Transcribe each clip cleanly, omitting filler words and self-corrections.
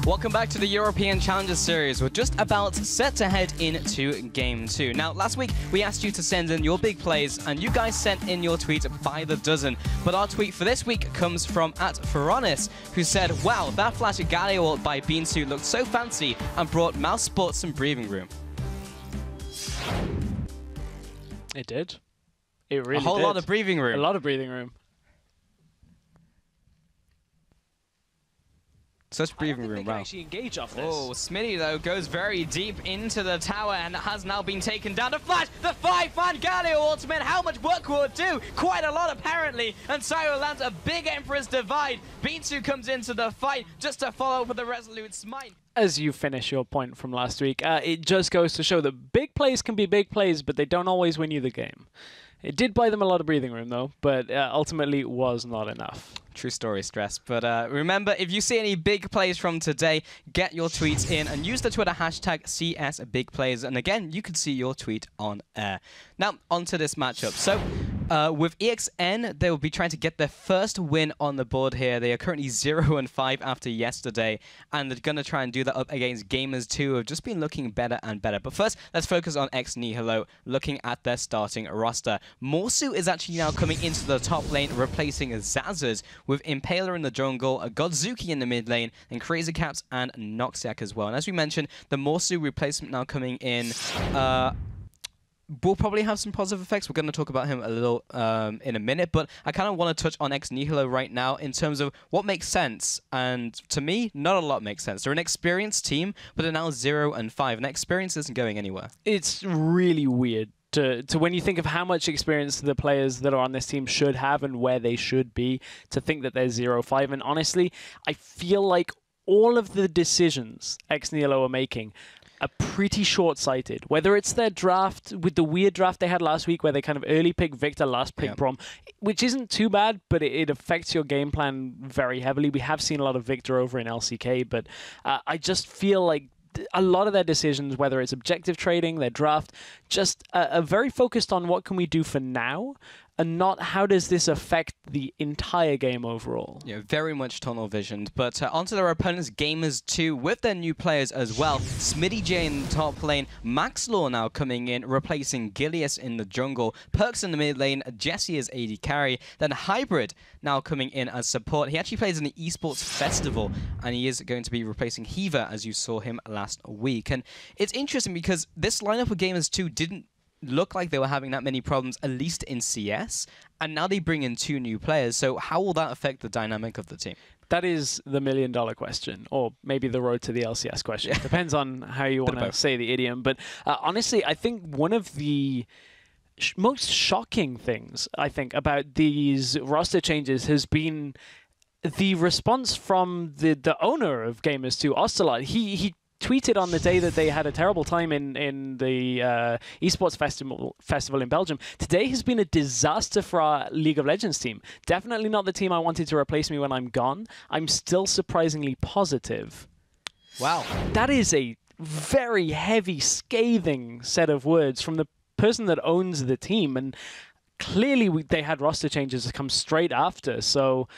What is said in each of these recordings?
Welcome back to the European Challengers Series. We're just about set to head into Game 2. Now, last week, we asked you to send in your big plays, and you guys sent in your tweets by the dozen. But our tweet for this week comes from @Feronis, who said, wow, that flash Galio ult by Beansu looked so fancy and brought mouse sports some breathing room. It did. It really did. A whole lot of breathing room. A lot of breathing room. Such breathing room, wow. They can actually engage off this. Oh, Smitty, though, goes very deep into the tower and has now been taken down. The flash, the 5-fan Galio ultimate, how much work will it do? Quite a lot, apparently. And Cyro lands a big Emperor's Divide. Beansu comes into the fight just to follow up with a Resolute Smite. As you finish your point from last week, it just goes to show that big plays can be big plays, but they don't always win you the game. It did buy them a lot of breathing room, though, but ultimately was not enough. True story, Stress. But remember, if you see any big plays from today, get your tweets in and use the Twitter hashtag #CSBigPlays. And again, you can see your tweet on air. Now, on to this matchup. So, with EXN, they will be trying to get their first win on the board here. They are currently 0-5 after yesterday, and they're going to try and do that up against Gamers 2, who have just been looking better and better. But first, let's focus on Nihilo, looking at their starting roster. Morsu is actually now coming into the top lane, replacing Zazuz, with Impaler in the jungle, Godzuki in the mid lane, and Crazy Caps and Noxiac as well. And as we mentioned, the Morsu replacement now coming in will probably have some positive effects. We're going to talk about him a little in a minute, but I kind of want to touch on Nihilo right now in terms of what makes sense. And to me, not a lot makes sense. They're an experienced team, but they're now 0-5, and that experience isn't going anywhere. It's really weird. To when you think of how much experience the players that are on this team should have and where they should be, to think that they're 0-5. And honestly, I feel like all of the decisions Nihilo are making are pretty short-sighted. Whether it's their draft, with the weird draft they had last week where they kind of early pick Victor, last pick Brom, which isn't too bad, but it affects your game plan very heavily. We have seen a lot of Victor over in LCK, but I just feel like a lot of their decisions, whether it's objective trading, their draft, just are very focused on what can we do for now, and not how does this affect the entire game overall. Yeah, very much tunnel visioned. But onto their opponents, Gamers 2, with their new players as well. Smitty J in the top lane, Maxlaw now coming in, replacing Gilius in the jungle, Perks in the mid lane, Jesse as AD carry, then Hybrid now coming in as support. He actually plays in the Esports Festival, and he is going to be replacing Heaver, as you saw him last week. And it's interesting because this lineup of Gamers 2 didn't look like they were having that many problems, at least in CS, and now they bring in 2 new players. So how will that affect the dynamic of the team? That is the million-dollar question, or maybe the road to the LCS question. Yeah. Depends on how you want to say the idiom. But honestly, I think one of the most shocking things, I think, about these roster changes has been the response from the owner of Gamers 2, Ocelot. He tweeted on the day that they had a terrible time in the Esports Festival in Belgium. Today has been a disaster for our League of Legends team. Definitely not the team I wanted to replace me when I'm gone. I'm still surprisingly positive. Wow. That is a very heavy, scathing set of words from the person that owns the team. And clearly they had roster changes that come straight after. So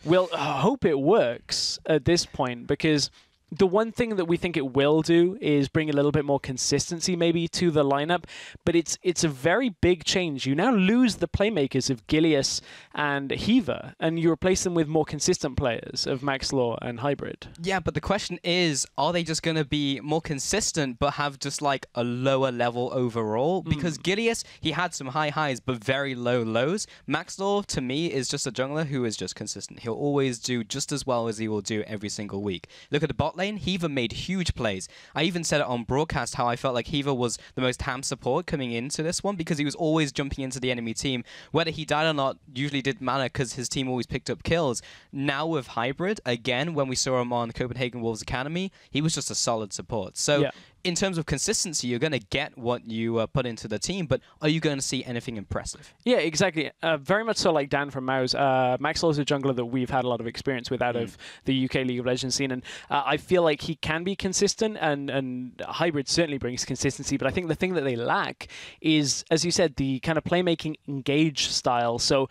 we'll hope it works at this point, because the one thing that we think it will do is bring a little bit more consistency maybe to the lineup, but it's a very big change. You now lose the playmakers of Gilius and Heaver, and you replace them with more consistent players of Maxlaw and Hybrid. Yeah, but the question is, are they just going to be more consistent but have just like a lower level overall? Because Gilius, he had some high highs but very low lows. Maxlaw, to me, is just a jungler who is just consistent. He'll always do just as well as he will do every single week. Look at the bot lane. Heaver made huge plays. I even said it on broadcast how I felt like Heaver was the most ham support coming into this one, because he was always jumping into the enemy team. Whether he died or not usually didn't matter, because his team always picked up kills. Now with Hybrid, again, when we saw him on Copenhagen Wolves Academy, he was just a solid support. So in terms of consistency, you're going to get what you put into the team, but are you going to see anything impressive? Yeah, exactly. Very much so like Dan from Mouse. Maxlaw is a jungler that we've had a lot of experience with out of the UK League of Legends scene, and I feel like he can be consistent, and Hybrid certainly brings consistency, but I think the thing that they lack is, as you said, the kind of playmaking engage style. So,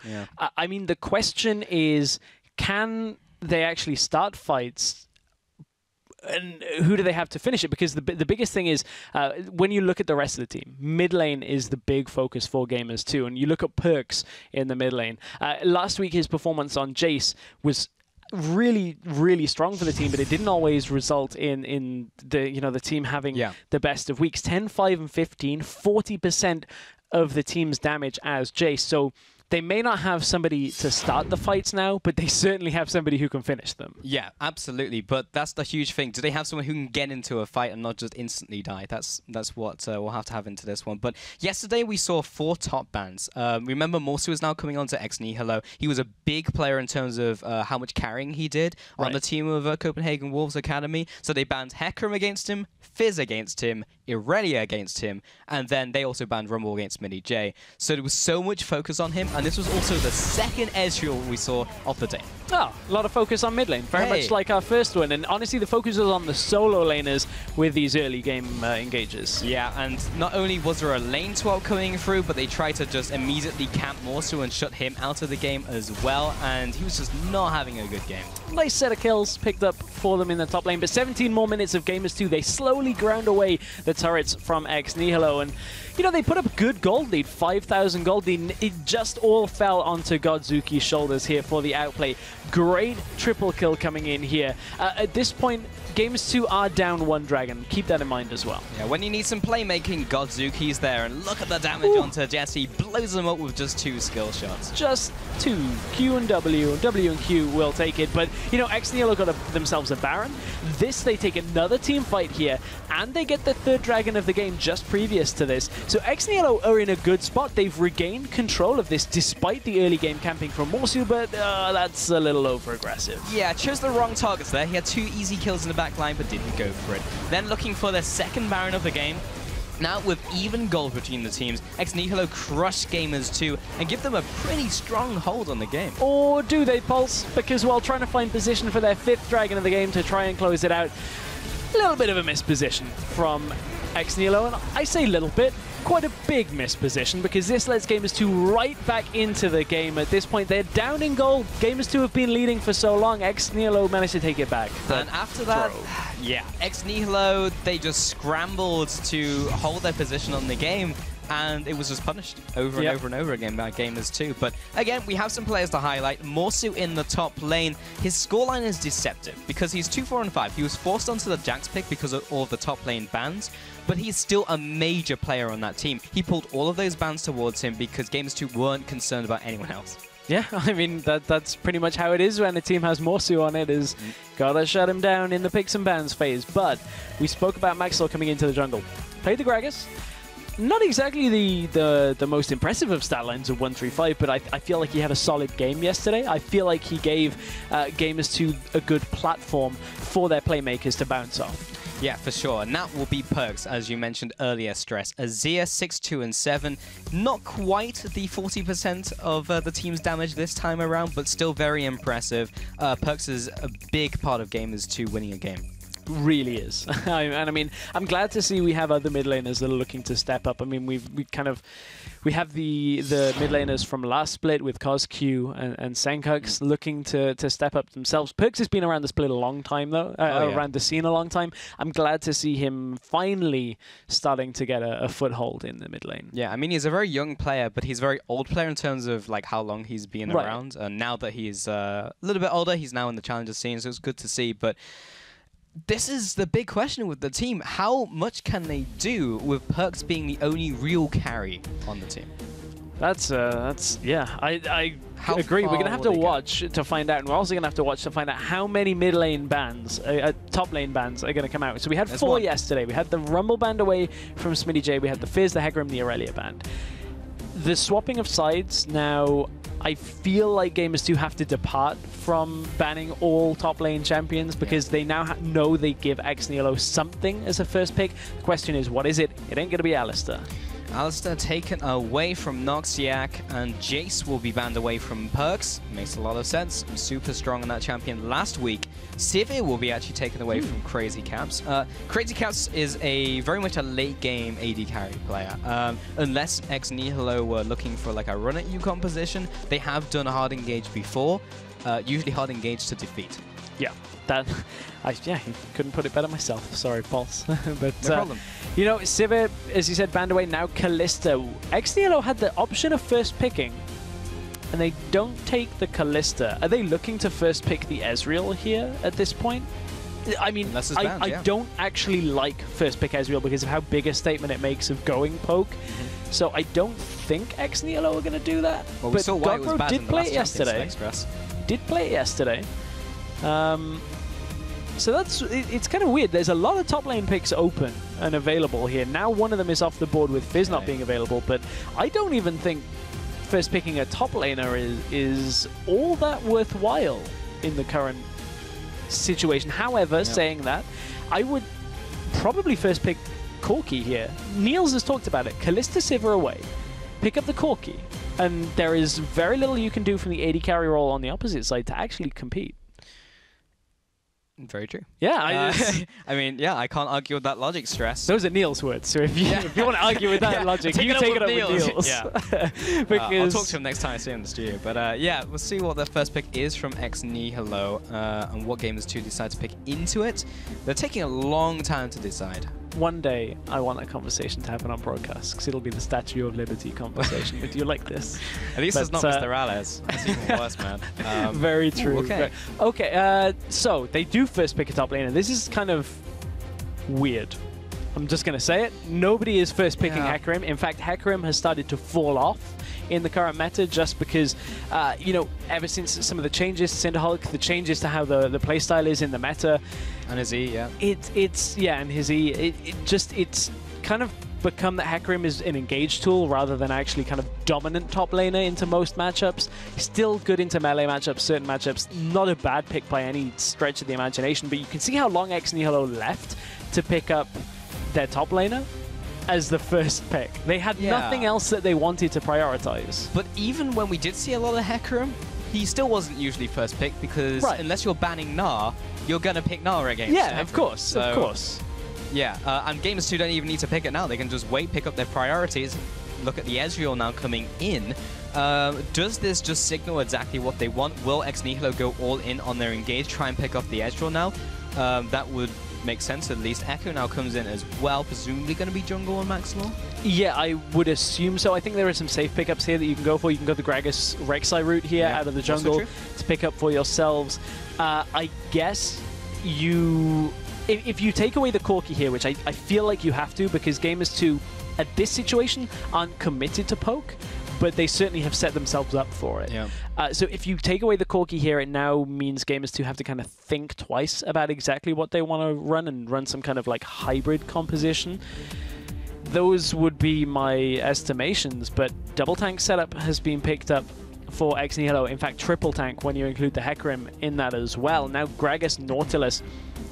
I mean, the question is, can they actually start fights and who do they have to finish it? Because the biggest thing is, when you look at the rest of the team, mid lane is the big focus for Gamers too. And you look at Perks in the mid lane. Last week, his performance on Jace was really, really strong for the team, but it didn't always result in the team having the best of weeks. 10, 5, and 15, 40% of the team's damage as Jace. So they may not have somebody to start the fights now, but they certainly have somebody who can finish them. Yeah, absolutely. But that's the huge thing. Do they have someone who can get into a fight and not just instantly die? That's what we'll have to have into this one. But yesterday we saw 4 top bans. Remember, Morsu is now coming on to Nihilo. He was a big player in terms of how much carrying he did on the team of Copenhagen Wolves Academy. So they banned Hecarim against him, Fizz against him, Irelia against him, and then they also banned Rumble against Mini J. So there was so much focus on him, and this was also the second Ezreal we saw of the day. Oh, a lot of focus on mid lane, very much like our first one. And honestly, the focus was on the solo laners with these early game engages. Yeah, and not only was there a lane swap coming through, but they tried to just immediately camp Morsu and shut him out of the game as well, and he was just not having a good game. Nice set of kills picked up for them in the top lane, but 17 more minutes of Gamers 2. They slowly ground away the turrets from Nihilo, and they put up a good gold lead, 5,000 gold lead. It just all fell onto Godzuki's shoulders here for the outplay. Great triple kill coming in here. At this point, Gamers 2 are down 1 dragon. Keep that in mind as well. Yeah, when you need some playmaking, Godzuki's there, and look at the damage onto Jesse. Blows them up with just 2 skill shots. Just 2. Q and W, and W and Q will take it. But, Nihilo got themselves a Baron. They take another team fight here, and they get the 3rd dragon of the game just previous to this. So Nihilo are in a good spot. They've regained control of this despite the early game camping from Morsu, but that's a little over-aggressive. Yeah, chose the wrong targets there. He had 2 easy kills in the back line, but didn't go for it. Then looking for their 2nd Baron of the game. Now with even gold between the teams, Nihilo crush Gamers 2 and give them a pretty strong hold on the game. Or do they, Pulse? Because while trying to find position for their 5th dragon of the game to try and close it out, a little bit of a misposition from Nihilo, and I say little bit, quite a big misposition, because this lets Gamers 2 right back into the game. At this point, they're down in gold. Gamers 2 have been leading for so long. Nihilo managed to take it back. And after that, Nihilo, they just scrambled to hold their position on the game, and it was just punished over and over and over again by Gamers 2. But again, we have some players to highlight. Morsu in the top lane. His scoreline is deceptive because he's 2, 4, and 5. He was forced onto the Jax pick because of all the top lane bans, but he's still a major player on that team. He pulled all of those bans towards him because Gamers 2 weren't concerned about anyone else. Yeah, I mean, that's pretty much how it is when a team has Morsu on it, is gotta shut him down in the picks and bans phase. But we spoke about Maxwell coming into the jungle. Played the Gragas. Not exactly the most impressive of stat lines of 135, but I feel like he had a solid game yesterday. I feel like he gave Gamers 2 a good platform for their playmakers to bounce off. Yeah, for sure. And that will be Perks, as you mentioned earlier, Stress. Azir, 6, 2, and 7. Not quite the 40% of the team's damage this time around, but still very impressive. Perks is a big part of Gamers 2 winning a game. Really is. And I mean, I'm glad to see we have other mid laners that are looking to step up. I mean, we have the mid laners from last split with CosQ and Senkux looking to step up themselves. Perks has been around the split a long time though, around the scene a long time. I'm glad to see him finally starting to get a foothold in the mid lane. Yeah, I mean, he's a very young player, but he's a very old player in terms of like how long he's been around. And now that he's a little bit older, he's now in the challenger scene, so it's good to see. But this is the big question with the team. How much can they do with Perks being the only real carry on the team? Yeah, I agree. We're going to have to watch to find out, and we're also going to have to watch to find out how many mid lane bans, top lane bans are going to come out. So we had 4 yesterday. We had the Rumble band away from Smitty J. We had the Fizz, the Hecarim, the Irelia band. The swapping of sides now, I feel like Gamers 2 have to depart from banning all top lane champions because they now know they give Nihilo something as a first pick. The question is, what is it? It ain't going to be Alistar. Alistar taken away from Noxiac, and Jace will be banned away from Perks. Makes a lot of sense. Super strong on that champion last week. Sivir will be actually taken away from Crazy Caps. Crazy Caps is very much a late game AD carry player. Unless Nihilo were looking for like a run at Yukon position, they have done a hard engage before. usually hard engage to defeat. Yeah, that yeah, couldn't put it better myself. Sorry, Pulse. But No problem. you know, Sivir, as you said, banned away. Now Kalista. Nihilo had the option of first picking, and they don't take the Kalista. Are they looking to first pick the Ezreal here at this point? I mean, banned, I don't actually like first pick Ezreal because of how big a statement it makes of going poke. So I don't think Nihilo are going to do that. Well, we but saw why it was Godbro bad did in the play last it yesterday. Express. Did play it yesterday. So it's kind of weird. There's a lot of top lane picks open and available here. Now one of them is off the board with Fizz not being available, but I don't even think first picking a top laner is all that worthwhile in the current situation. However, saying that, I would probably first pick Corki here. Niels has talked about it. Kalista Sivir away. Pick up the Corki. And there is very little you can do from the AD carry role on the opposite side to actually compete. Very true. Yeah, I mean, yeah, I can't argue with that logic, Stress. those are Niels' words. So if you want to argue with that logic, you take it up with Niels. Yeah. Because I'll talk to him next time I see him in the studio. But yeah, we'll see what the first pick is from Nihilo and what gamers to decide to pick into it. They're taking a long time to decide. one day I want a conversation to happen on broadcast because it'll be the Statue of Liberty conversation with you like this. At least it's not Mr. Rales. That's even worse, man. Very true. Ooh, okay. Okay, so they do first pick a top laner. This is kind of weird. I'm just going to say it. Nobody is first picking Hecarim. In fact, Hecarim has started to fall off in the current meta just because, you know, ever since some of the changes to Cinderhulk, the changes to how the playstyle is in the meta. And his E, yeah. And his E. It's kind of become that Hecarim is an engage tool rather than actually kind of dominant top laner into most matchups. Still good into melee matchups, certain matchups. Not a bad pick by any stretch of the imagination, but you can see how long Nihilo left to pick up their top laner as the first pick. They had nothing else that they wanted to prioritize. But even when we did see a lot of Hecarim, he still wasn't usually first pick because unless you're banning Gnar, you're going to pick Gnar against Hecarim. Of course. Yeah, and gamers too don't even need to pick it now. They can just wait, pick up their priorities, look at the Ezreal now coming in. Does this just signal exactly what they want? Will Nihilo go all in on their engage, try and pick off the Ezreal now? That would make sense at least. Echo now comes in as well, presumably going to be jungle on Maximal? Yeah, I would assume so. I think there are some safe pickups here that you can go for. You can go the Gragas Rek'Sai route here out of the jungle to pick up for yourselves. I guess if you take away the Corki here, which I feel like you have to because Gamers 2 at this situation aren't committed to poke, but they certainly have set themselves up for it. Yeah. So if you take away the Corki here, it now means Gamers 2 have to kind of think twice about exactly what they want to run and run some kind of like hybrid composition. Those would be my estimations, but double tank setup has been picked up for Nihilo. In fact, triple tank when you include the Hecarim in that as well. Now Gragas Nautilus.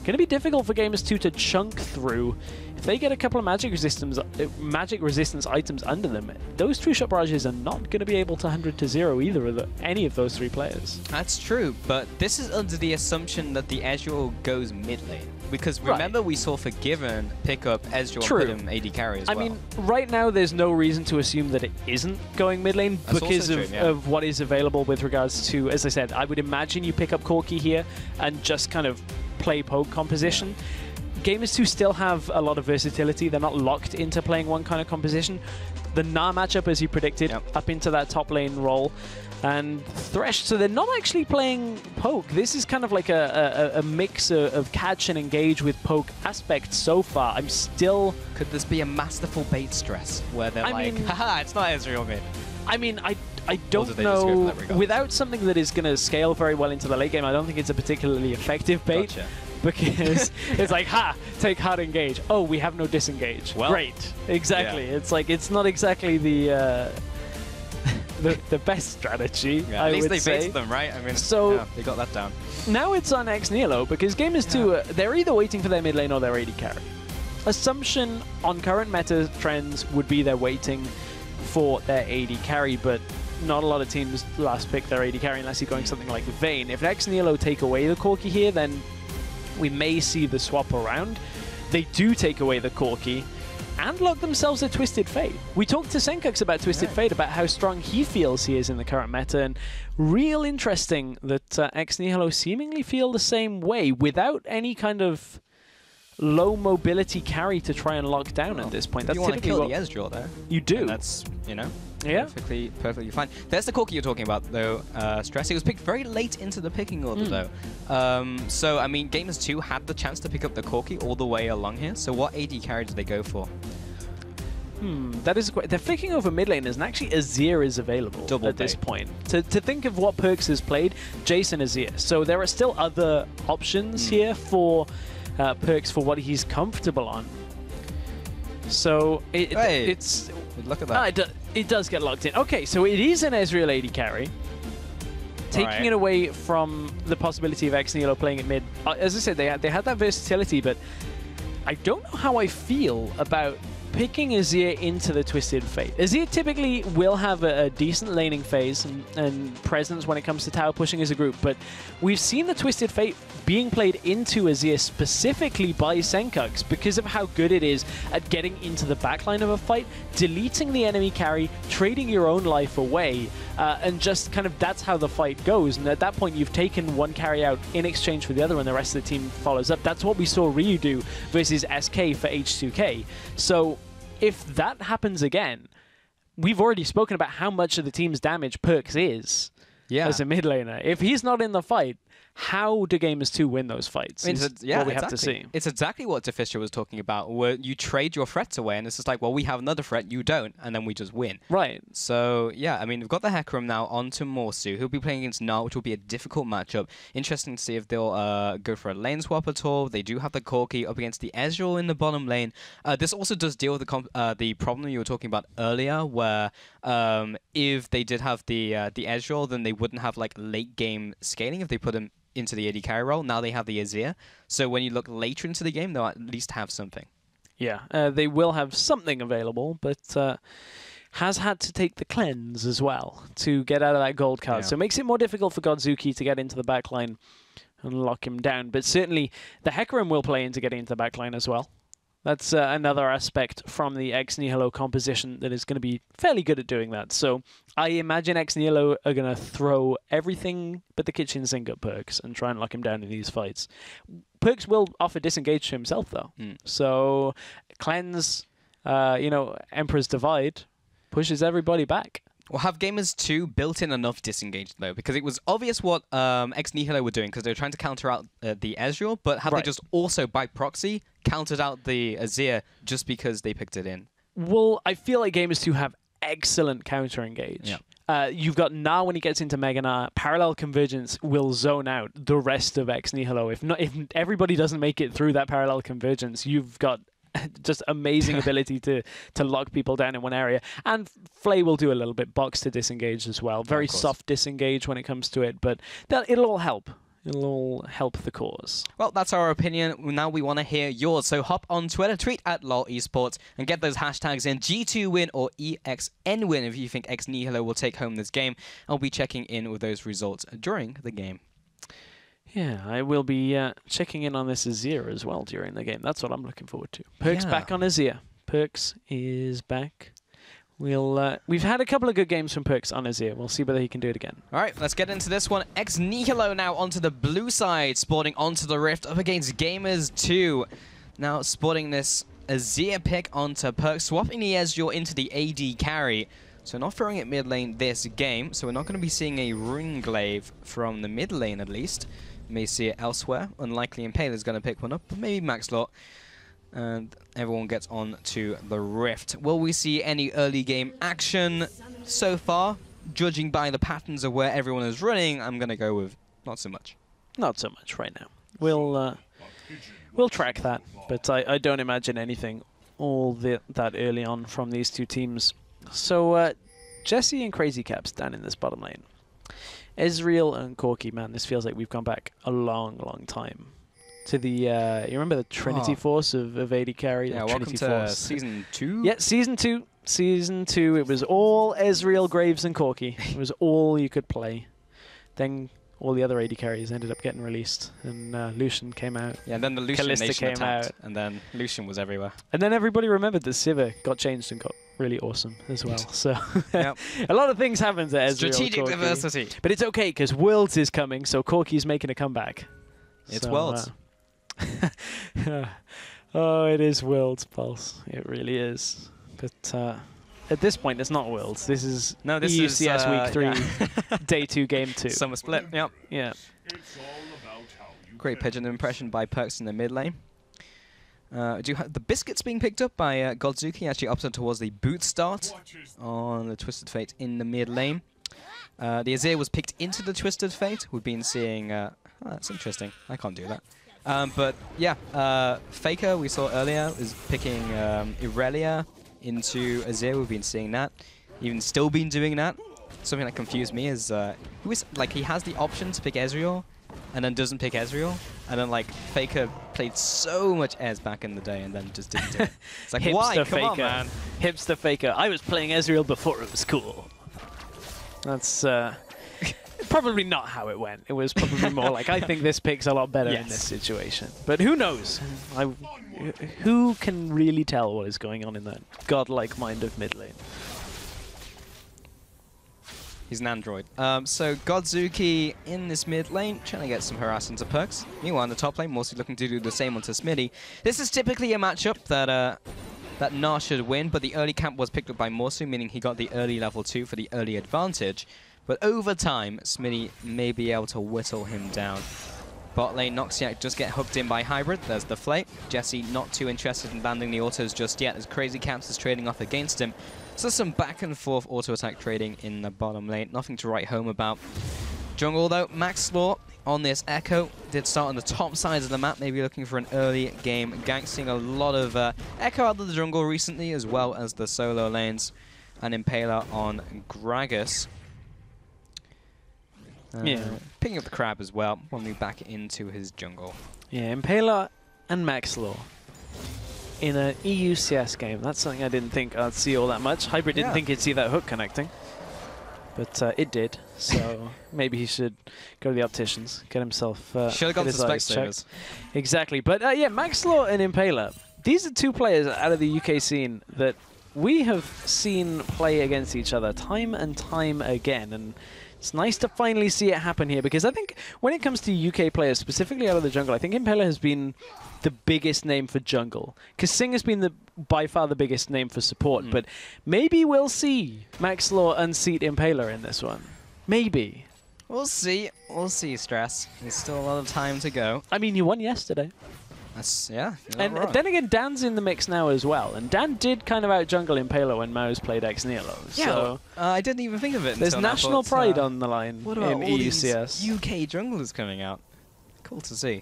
Going to be difficult for Gamers 2 to chunk through. If they get a couple of magic resistance items under them, those two-shot barrages are not going to be able to 100 to 0 either of any of those three players. That's true, but this is under the assumption that the Ezreal goes mid lane. Because remember we saw Forgiven pick up Ezreal and put him AD carry as well. I mean, right now there's no reason to assume that it isn't going mid lane because of what is available with regards to, as I said, I would imagine you pick up Corki here and just kind of play poke composition. Gamers 2 still have a lot of versatility. They're not locked into playing one kind of composition. The Gnar matchup, as you predicted, up into that top lane role. And Thresh, so they're not actually playing poke. This is kind of like a mix of catch and engage with poke aspects so far. I'm still... Could this be a masterful bait Stress where they're haha, it's not Ezreal mid? I mean, I don't know. Without something that is going to scale very well into the late game, I don't think it's a particularly effective bait. Gotcha. Because it's like, take hard engage. Oh, we have no disengage. Well, great. Exactly. Yeah. It's like, it's not exactly the best strategy, yeah, I would say. At least they baited them, right? I mean, so they got that down. Now it's on Nihilo, because Gamers 2, they're either waiting for their mid lane or their AD carry. Assumption on current meta trends would be they're waiting for their AD carry, but not a lot of teams last pick their AD carry unless you're going something like Vayne. If Nihilo take away the Corki here, then we may see the swap around. They do take away the Corki, and lock themselves a Twisted Fate. We talked to Senkux about Twisted Fate, about how strong he feels he is in the current meta, and real interesting that Ex Nihilo seemingly feel the same way without any kind of low mobility carry to try and lock down at this point. That's you want to kill what the Ezreal there. You do. And that's, you know, yeah, perfectly fine. There's the Corki you're talking about, though. Stress. It was picked very late into the picking order, though. So, I mean, Gamers 2 had the chance to pick up the Corki all the way along here. So what AD carry did they go for? That is quite... They're flicking over mid laners, and actually Azir is available at this point. To think of what Perks has played, Jason Azir. So there are still other options here for Perks for what he's comfortable on. So it's... Look at that. It does get locked in. Okay, so it is an Ezreal AD carry. Taking it away from the possibility of Ex Nihilo playing it mid. As I said, they had that versatility, but I don't know how I feel about picking Azir into the Twisted Fate. Azir typically will have a decent laning phase and presence when it comes to tower pushing as a group, but we've seen the Twisted Fate being played into Azir specifically by Senkux because of how good it is at getting into the backline of a fight, deleting the enemy carry, trading your own life away, and just kind of that's how the fight goes. And at that point, you've taken one carry out in exchange for the other, and the rest of the team follows up. That's what we saw Ryu do versus SK for H2K. So if that happens again, we've already spoken about how much of the team's damage Perks is as a mid laner. If he's not in the fight, how do Gamers 2 win those fights? I mean, what we have to see. It's exactly what Defisher was talking about, where you trade your threats away, and it's just like, well, we have another threat, you don't, and then we just win. Right. So, yeah, I mean, we've got the Hecarim now onto Morsu, who'll be playing against Gnar, which will be a difficult matchup. Interesting to see if they'll go for a lane swap at all. They do have the Corki up against the Ezreal in the bottom lane. This also does deal with the problem you were talking about earlier, where if they did have the Ezreal, then they wouldn't have, like, late-game scaling if they put him into the AD carry role. Now they have the Azir. So when you look later into the game, they'll at least have something. Yeah, they will have something available, but has had to take the cleanse as well to get out of that gold card. So it makes it more difficult for Godzuki to get into the backline and lock him down. But certainly the Hecarim will play into getting into the backline as well. That's another aspect from the Ex Nihilo composition that is going to be fairly good at doing that. So I imagine Ex Nihilo are going to throw everything but the kitchen sink at Perks and try and lock him down in these fights. Perks will offer disengage to himself, though. So Cleanse, Emperor's Divide pushes everybody back. Well, have Gamers 2 built in enough disengage, though? Because it was obvious what Ex Nihilo were doing, because they were trying to counter out the Ezreal, but have they just also, by proxy, countered out the Azir just because they picked it in? Well, I feel like Gamers 2 have excellent counter engage. Yeah. You've got Gnar when he gets into Mega Gnar. Parallel Convergence will zone out the rest of Ex Nihilo. If everybody doesn't make it through that Parallel Convergence, you've got just amazing ability to lock people down in one area. And Flay will do a little bit box to disengage as well. Very soft disengage when it comes to it, but it'll all help. It'll all help the cause. Well, that's our opinion. Now we want to hear yours. So hop on Twitter, tweet at LOL Esports, and get those hashtags in G2 win or EXN win if you think Ex Nihilo will take home this game. I'll be checking in with those results during the game. Yeah, I will be checking in on this Azir as well during the game. That's what I'm looking forward to. Perks back on Azir. Perks is back. We've had a couple of good games from Perks on Azir. We'll see whether he can do it again. All right, let's get into this one. Ex Nihilo now onto the blue side, sporting onto the Rift up against Gamers 2. Now sporting this Azir pick onto Perks, swapping the Ezreal into the AD carry. So not throwing it mid lane this game, so we're not going to be seeing a Ring Glaive from the mid lane at least. May see it elsewhere. Unlikely Impale is going to pick one up, but maybe Maxlot. And everyone gets on to the Rift. Will we see any early game action so far? Judging by the patterns of where everyone is running, I'm going to go with not so much. Not so much right now. We'll track that, but I don't imagine anything that early on from these two teams. So Jesse and Crazy Caps down in this bottom lane. Ezreal and Corki, man, this feels like we've gone back a long, long time. To the, you remember the Trinity Force of AD carry? Yeah, welcome to Season 2? Yeah, Season 2. Season 2, it was all Ezreal, Graves, and Corki. It was all you could play. Then all the other AD carries ended up getting released, and Lucian came out. Yeah, and then the Lucian Kalista Nation came attacked, out. and then Lucian was everywhere. And then everybody remembered that Sivir got changed and got really awesome as well. So Yep. a lot of things happened to Ezreal. Strategic Corki. diversity. But it's okay, because Worlds is coming, so Corki's making a comeback. It's So, Worlds. Oh, it is Worlds, Pulse. It really is. But at this point, it's not Worlds. This is EUCS Week 3, yeah. Day 2, Game 2. Summer split. Yep. Yeah. Great pigeon impression by Perks in the mid lane. Do you have the biscuits being picked up by Godzuki? Actually opted towards the boot start on the Twisted Fate in the mid lane. The Azir was picked into the Twisted Fate. We've been seeing... oh, that's interesting. I can't do that. But yeah, FLICKR we saw earlier is picking Irelia into Azir. We've been seeing that. Even still been doing that. Something that confused me is he has the option to pick Ezreal and then doesn't pick Ezreal. And then like FLICKR played so much Ez back in the day and then just didn't do it. It's like, why? Come on, man. Hipster FLICKR. I was playing Ezreal before it was cool. That's probably not how it went. It was probably more like, I think this pick's a lot better in this situation. But who knows? Who can really tell what is going on in that godlike mind of mid lane? He's an android. So Godzuki in this mid lane, trying to get some harass into Perks. Meanwhile, in the top lane, mostly looking to do the same onto Smitty. This is typically a matchup that that Gnar should win, but the early camp was picked up by Morsu, meaning he got the early level 2 for the early advantage. But over time, Smitty may be able to whittle him down. Bot lane, Noxiac just get hooked in by Hybrid. There's the Flake. Jesse not too interested in landing the autos just yet, as Crazy Caps is trading off against him. So some back and forth auto attack trading in the bottom lane. Nothing to write home about. Jungle though, Max Law on this Echo did start on the top sides of the map, maybe looking for an early game gank. Seeing a lot of Echo out of the jungle recently, as well as the solo lanes. And Impaler on Gragas. Picking up the crab as well, when we back into his jungle. Yeah, Impaler and Max Law in an EUCS game. That's something I didn't think I'd see all that much. Hybrid didn't think he'd see that hook connecting, but it did. So maybe he should go to the opticians, get himself should have gone to Specsavers. Exactly. But yeah, Max Law and Impaler. These are two players out of the UK scene that we have seen play against each other time and time again, and it's nice to finally see it happen here, because I think when it comes to UK players, specifically out of the jungle, I think Impaler has been the biggest name for jungle. Because Sing has been by far the biggest name for support, but maybe we'll see Max Law unseat Impaler in this one. Maybe. We'll see. We'll see, Stress. There's still a lot of time to go. I mean, you won yesterday. Yeah. And then again, Dan's in the mix now as well. And Dan did kind of out-jungle Impaler when Mouse played Nihilo. Yeah, so I didn't even think of it there's until national now, pride on the line what about in all EUCS. these UK junglers coming out? Cool to see.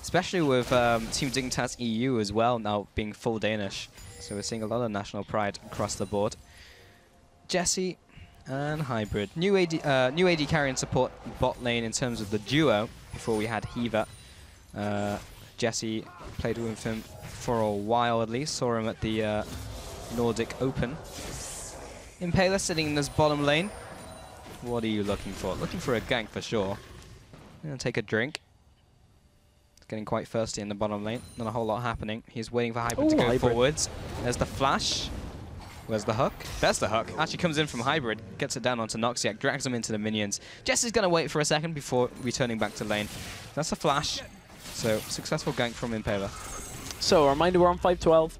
Especially with Team Dignitas EU as well now being full Danish. So we're seeing a lot of national pride across the board. Jesse and Hybrid. New AD carry and support bot lane in terms of the duo. Before we had Hiva. Jesse played with him for a while at least. Saw him at the Nordic Open. Impaler sitting in this bottom lane. What are you looking for? Looking for a gank for sure. Gonna take a drink. It's getting quite thirsty in the bottom lane. Not a whole lot happening. He's waiting for Hybrid to go forwards. There's the flash. Where's the hook? There's the hook. Actually comes in from Hybrid. Gets it down onto Noxiac. Drags him into the minions. Jesse's gonna wait for a second before returning back to lane. That's a flash. So, successful gank from Impaler. So, a reminder, we're on 5-12.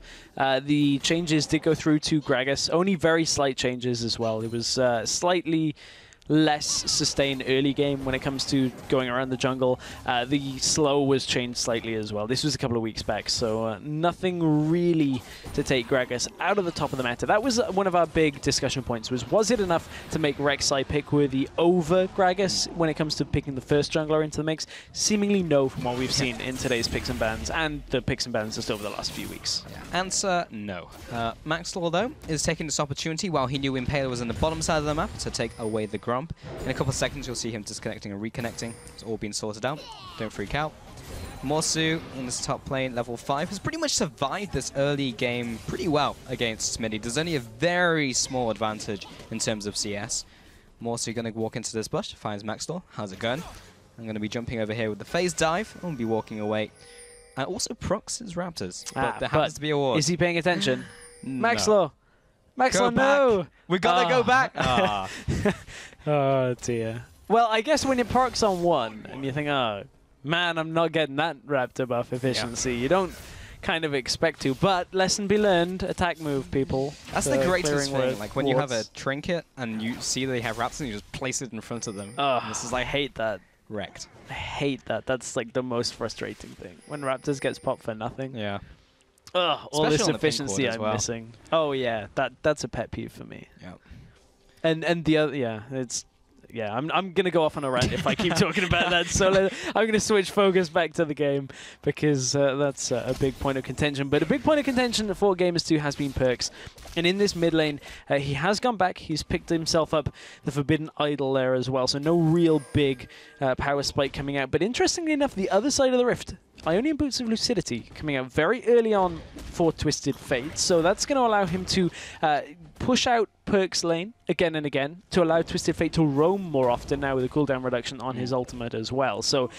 The changes did go through to Gragas. Only very slight changes as well. It was slightly less sustained early game when it comes to going around the jungle. The slow was changed slightly as well. This was a couple of weeks back, so nothing really to take Gragas out of the top of the meta. That was one of our big discussion points, was it enough to make Rek'Sai pickworthy over Gragas when it comes to picking the first jungler into the mix? Seemingly no from what we've seen in today's picks and bans, and the picks and bans just over the last few weeks. Answer, no. Max Law, though, is taking this opportunity while he knew Impaler was on the bottom side of the map to take away the Grump. In a couple of seconds, you'll see him disconnecting and reconnecting. It's all been sorted out. Don't freak out. Morsu in this top lane, level 5, has pretty much survived this early game pretty well against Smitty. There's only a very small advantage in terms of CS. Morsu going to walk into this bush, finds Maxtor. How's it going? I'm going to be jumping over here with the phase dive. I'm going to be walking away. And also procs his Raptors. But there happens to be a ward. Is he paying attention? No. Maxtor! Maxtor, no! We got to go back! Oh, dear. Well, I guess when your proc's on 1 and you think, oh, man, I'm not getting that Raptor buff efficiency. You don't kind of expect to, but lesson be learned, attack move, people. That's the greatest thing, like when you have a trinket and you see they have Raptors and you just place it in front of them. This is like, I hate that. Wrecked. I hate that. That's like the most frustrating thing. When Raptors gets popped for nothing. Yeah. Ugh, all this efficiency I'm well. missing. Oh yeah, that's a pet peeve for me. Yeah. And the other, yeah, it's, yeah, I'm gonna go off on a rant if I keep talking about that. So I'm gonna switch focus back to the game because that's a big point of contention. But a big point of contention for Gamers 2 has been Perks, and in this mid lane, he has gone back. He's picked himself up the Forbidden Idol there as well. So no real big power spike coming out. But interestingly enough, the other side of the rift, Ionian Boots of Lucidity coming out very early on for Twisted Fate. So that's going to allow him to push out Perk's lane again and again to allow Twisted Fate to roam more often now with a cooldown reduction on his ultimate as well. So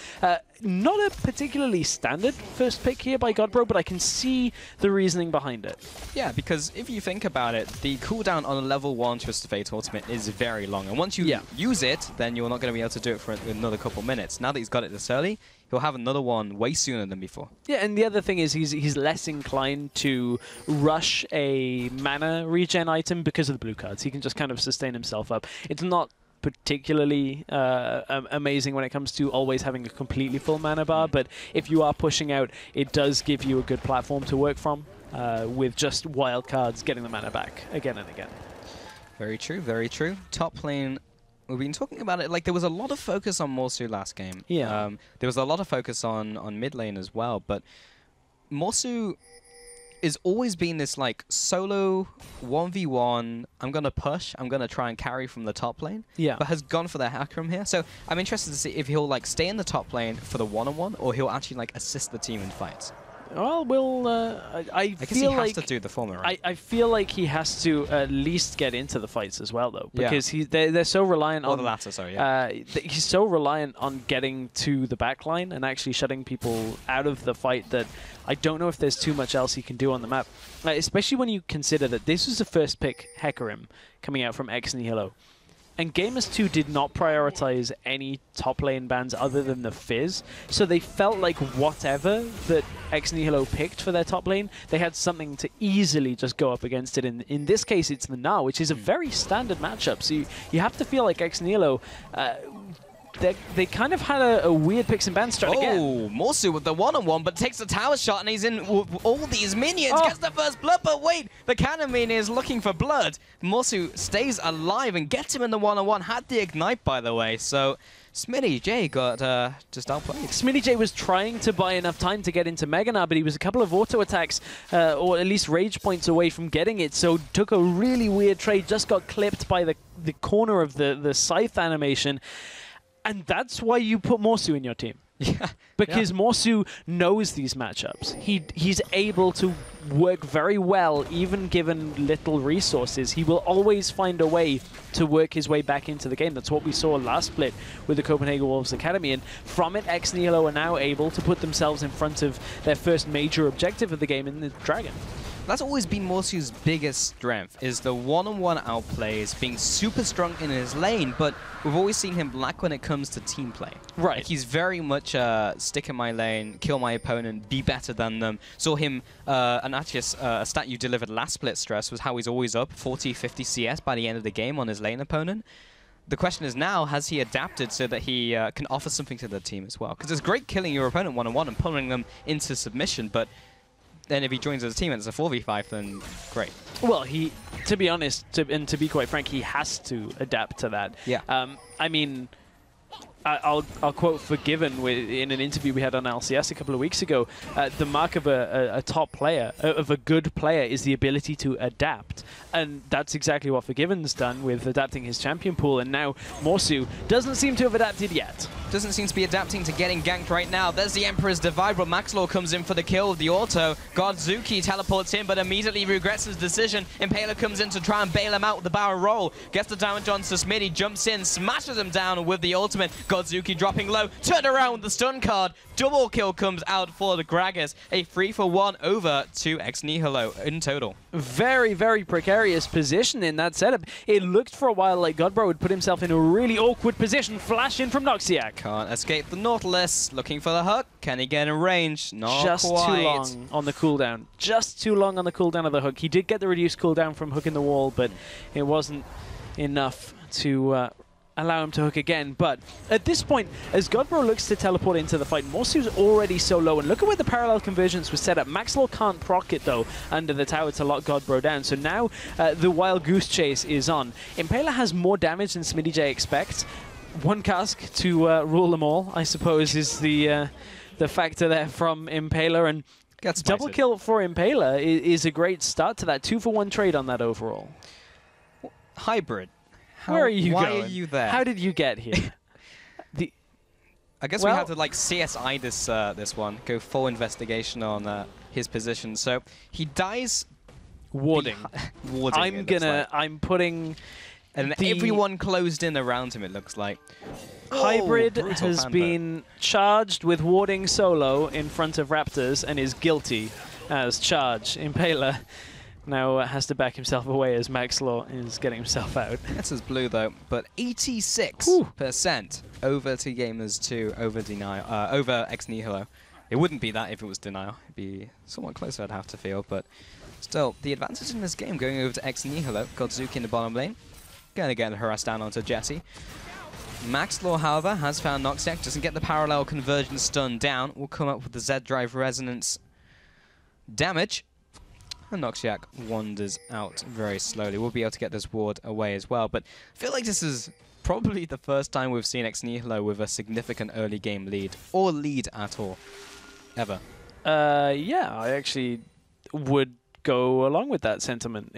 not a particularly standard first pick here by Godbro, but I can see the reasoning behind it. Yeah, because if you think about it, the cooldown on a level 1 Twisted Fate ultimate is very long. And once you use it, then you're not going to be able to do it for another couple minutes. Now that he's got it this early, he'll have another one way sooner than before. Yeah, and the other thing is he's less inclined to rush a mana regen item because of the blue cards. He can just kind of sustain himself up. It's not particularly amazing when it comes to always having a completely full mana bar, but if you are pushing out, it does give you a good platform to work from with just wild cards getting the mana back again and again. Very true, very true. Top lane, we've been talking about it, like there was a lot of focus on Morsu last game. Yeah. There was a lot of focus on mid lane as well, but Morsu is always been this like solo 1v1, I'm going to push, I'm going to try and carry from the top lane, but has gone for the Hecarim here. So I'm interested to see if he'll like stay in the top lane for the one-on-one or he'll actually like assist the team in fights. Well, I guess feel he like has to do the former, right? I feel like he has to at least get into the fights as well, though, because they're so reliant on the latter. Sorry, yeah. He's so reliant on getting to the back line and actually shutting people out of the fight that I don't know if there's too much else he can do on the map, especially when you consider that this was the first pick Hecarim coming out from Nihilo. And Gamers 2 did not prioritize any top lane bans other than the Fizz, so they felt like whatever that Nihilo picked for their top lane, they had something to easily just go up against it. In this case, it's the Na, which is a very standard matchup. So you have to feel like Nihilo, they kind of had a weird picks and bans strat again. Oh, Morsu with the one-on-one, but takes the tower shot, and he's in all these minions. Gets the first blood, but wait, the cannon minion is looking for blood. Morsu stays alive and gets him in the one-on-one. Had the ignite, by the way, so Smitty J got just outplayed. Smitty J was trying to buy enough time to get into Mega Gnar, but he was a couple of auto attacks, or at least rage points away from getting it, so took a really weird trade, just got clipped by the corner of the scythe animation. And that's why you put Morsu in your team. Because Morsu knows these matchups. He's able to work very well, even given little resources. He will always find a way to work his way back into the game. That's what we saw last split with the Copenhagen Wolves Academy. And from it, Nihilo are now able to put themselves in front of their first major objective of the game in the Dragon. That's always been Morsu's biggest strength, is the one-on-one outplays, being super strong in his lane, but we've always seen him lack when it comes to team play. Right. Like he's very much stick in my lane, kill my opponent, be better than them. Saw him, and actually a stat you delivered last split stress was how he's always up 40, 50 CS by the end of the game on his lane opponent. The question is now, has he adapted so that he can offer something to the team as well? Because it's great killing your opponent one-on-one and pulling them into submission, but then if he joins as a team and it's a 4v5, then great. Well, to be honest, and to be quite frank, he has to adapt to that. Yeah. I mean, I'll quote Forgiven in an interview we had on LCS a couple of weeks ago. The mark of a top player, of a good player, is the ability to adapt. And that's exactly what Forgiven's done with adapting his champion pool. And now Morsu doesn't seem to have adapted yet. Doesn't seem to be adapting to getting ganked right now. There's the Emperor's Divide, but Maxlaw comes in for the kill with the auto. Godzuki teleports in, but immediately regrets his decision. Impaler comes in to try and bail him out with the barrel roll. Gets the damage on to Smitty, jumps in, smashes him down with the ultimate. Godzuki dropping low, turned around with the stun card. Double kill comes out for the Gragas. A 3-for-1 over to Nihilo in total. Very, very precarious position in that setup. It looked for a while like Godbro would put himself in a really awkward position. Flash in from Noxiac. Can't escape the Nautilus. Looking for the hook. Can he get in range? Not Just quite. too long on the cooldown. Just too long on the cooldown of the hook. He did get the reduced cooldown from hooking the wall, but it wasn't enough to allow him to hook again. But at this point, as Godbro looks to teleport into the fight, Morsu's already so low, and look at where the parallel convergence was set up. Maxlaw can't proc it, though, under the tower to lock Godbro down, so now the Wild Goose Chase is on. Impaler has more damage than Smitty J expects. One cask to rule them all, I suppose, is the factor there from Impaler, and double kill for Impaler is a great start to that. 2-for-1 trade on that overall. Hybrid. Where are you going? Why are you there? How did you get here? I guess we had to like CSI this one, go full investigation on his position. So he dies warding. Warding. I'm putting. And everyone closed in around him, it looks like. Hybrid has been charged with warding solo in front of Raptors and is guilty as charge. Impaler now has to back himself away as Maxlaw is getting himself out. That's his blue though, but 86% over to Gamers 2 over over Nihilo. It wouldn't be that if it was Denial. It'd be somewhat closer, I'd have to feel, but still, the advantage in this game going over to Nihilo. Godzuki in the bottom lane. Gonna get harassed down onto Jesse. Maxlaw, however, has found Noxiac, doesn't get the parallel convergence stun down. Will come up with the Z-Drive resonance damage. And Noxiac wanders out very slowly. We'll be able to get this ward away as well. But I feel like this is probably the first time we've seen Nihilo with a significant early game lead. Or lead at all. Ever. Yeah, I actually would go along with that sentiment.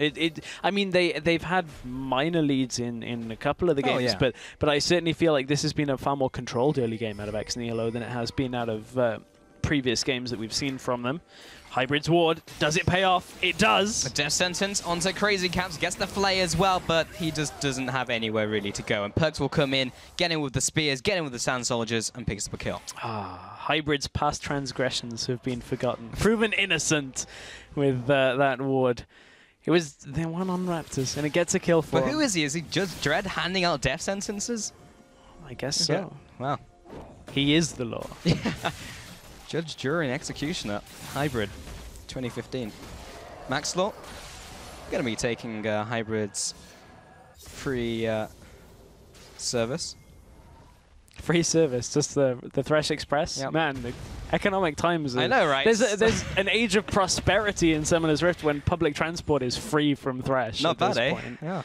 I mean, they've had minor leads in a couple of the games, but I certainly feel like this has been a far more controlled early game out of Nihilo than it has been out of previous games that we've seen from them. Hybrid's ward, does it pay off? It does! A death sentence onto Crazy Caps, gets the flay as well, but he just doesn't have anywhere really to go. And Perks will come in, get in with the spears, get in with the Sand Soldiers, and picks up a kill. Hybrid's past transgressions have been forgotten. Proven innocent with that ward. It was the one on Raptors, and it gets a kill for him. But who is he? Is he just Dread handing out death sentences? I guess so. Wow. He is the law. Judge, jury, and executioner. Hybrid, 2015. Maxlaw, going to be taking Hybrid's free service. Free service, just the Thresh Express? Yep. Man, the economic times. I know, right? There's an age of prosperity in Summoner's Rift when public transport is free from Thresh. Not bad, eh? Point. Yeah.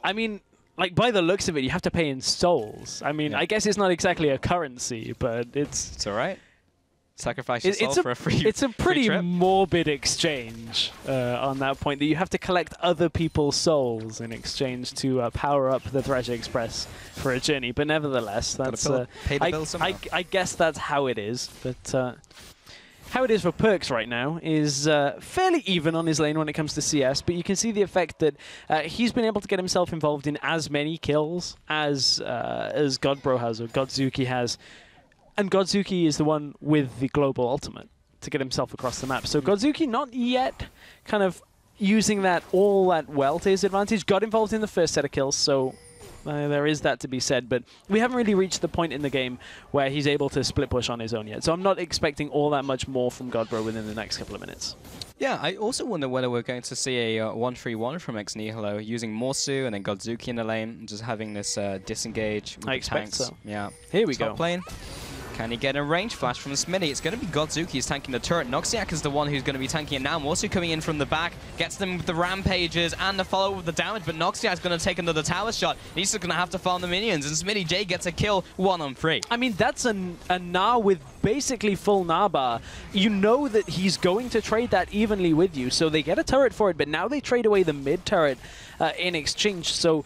I mean, like, by the looks of it, you have to pay in souls. I mean, I guess it's not exactly a currency, but it's all right. Sacrifice your soul for a free It's a pretty trip. morbid exchange on that point, that you have to collect other people's souls in exchange to power up the Thresh Express for a journey. But nevertheless, that's pay the bill somehow. I guess that's how it is. But how it is for Perks right now is fairly even on his lane when it comes to CS, but you can see the effect that he's been able to get himself involved in as many kills as Godbro has, or Godzuki has. And Godzuki is the one with the global ultimate to get himself across the map. So Godzuki not yet kind of using that all that well to his advantage. Got involved in the first set of kills, so there is that to be said. But we haven't really reached the point in the game where he's able to split push on his own yet. So I'm not expecting all that much more from Godbro within the next couple of minutes. Yeah, I also wonder whether we're going to see a 1-3-1 from Nihilo, using Morsu and then Godzuki in the lane, and just having this disengage with I the expect tanks. so. Yeah. Here we Top go. lane. Can he get a range flash from Smitty? It's going to be Godzuki who's tanking the turret. Noxiac is the one who's going to be tanking it now. Morsu coming in from the back, gets them with the rampages and the follow with the damage, but Noxiac is going to take another tower shot. He's just going to have to farm the minions, and Smitty J gets a kill 1-on-3. I mean, that's a Gnar with basically full Gnar bar. You know that he's going to trade that evenly with you, so they get a turret for it, but now they trade away the mid turret in exchange. So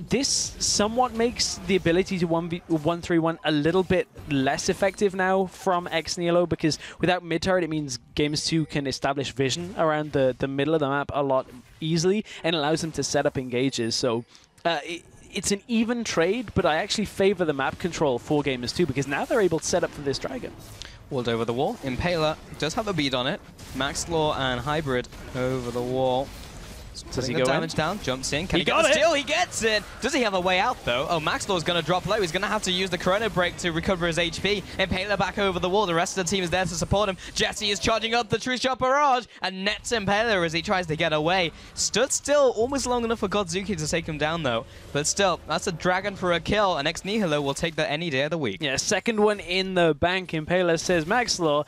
this somewhat makes the ability to 1v1 a little bit less effective now from Nihilo, because without mid turret it means Games 2 can establish vision around the middle of the map a lot easily and allows them to set up engages. So it's an even trade, but I actually favor the map control for Gamers 2 because now they're able to set up for this dragon. Walled over the wall. Impaler does have a bead on it. Max Law and Hybrid over the wall. Does he go go damage in? Down, jumps in. Can he got get it? the steal? He gets it. Does he have a way out though? Oh, Max Law's going to drop low. He's going to have to use the Chrono Break to recover his HP. Impaler back over the wall. The rest of the team is there to support him. Jesse is charging up the True Shot Barrage and nets Impaler as he tries to get away. Stood still almost long enough for Godzuki to take him down though. But still, that's a dragon for a kill. And Nihilo will take that any day of the week. Yeah, second one in the bank. Impaler says, Max Law,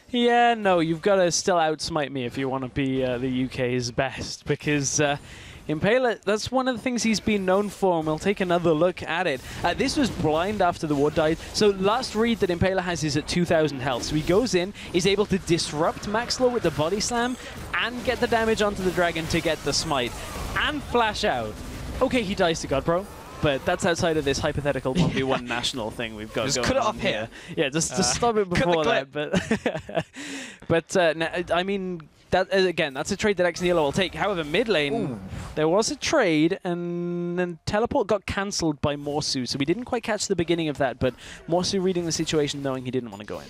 yeah, no, you've got to still outsmite me if you want to be the UK's best, because Impaler, that's one of the things he's been known for, and we'll take another look at it. This was blind after the ward died, so last read that Impaler has is at 2,000 health. So he goes in, is able to disrupt Max Law with the body slam, and get the damage onto the dragon to get the smite, and flash out. Okay, he dies to God, bro. But that's outside of this hypothetical 1v1 national thing we've got just going cut it on off here. Yeah, just stop it before that. But I mean, that again, that's a trade that Nihilo will take. However, mid lane, there was a trade, and then teleport got cancelled by Morsu, so we didn't quite catch the beginning of that. But Morsu reading the situation, knowing he didn't want to go in.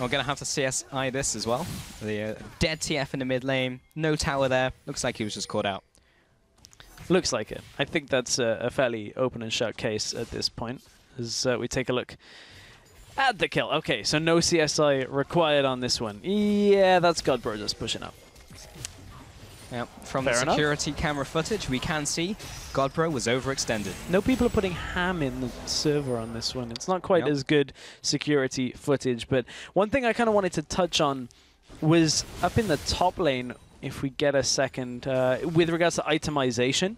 We're going to have to CSI this as well. The dead TF in the mid lane, no tower there. Looks like he was just caught out. Looks like it. I think that's a fairly open and shut case at this point, as we take a look at the kill. Okay, so no CSI required on this one. Yeah, that's Godbro just pushing up. Yeah, from Fair the security camera footage, we can see Godbro was overextended. No people are putting ham in the server on this one. It's not quite as good security footage, but one thing I kind of wanted to touch on was up in the top lane, if we get a second, with regards to itemization.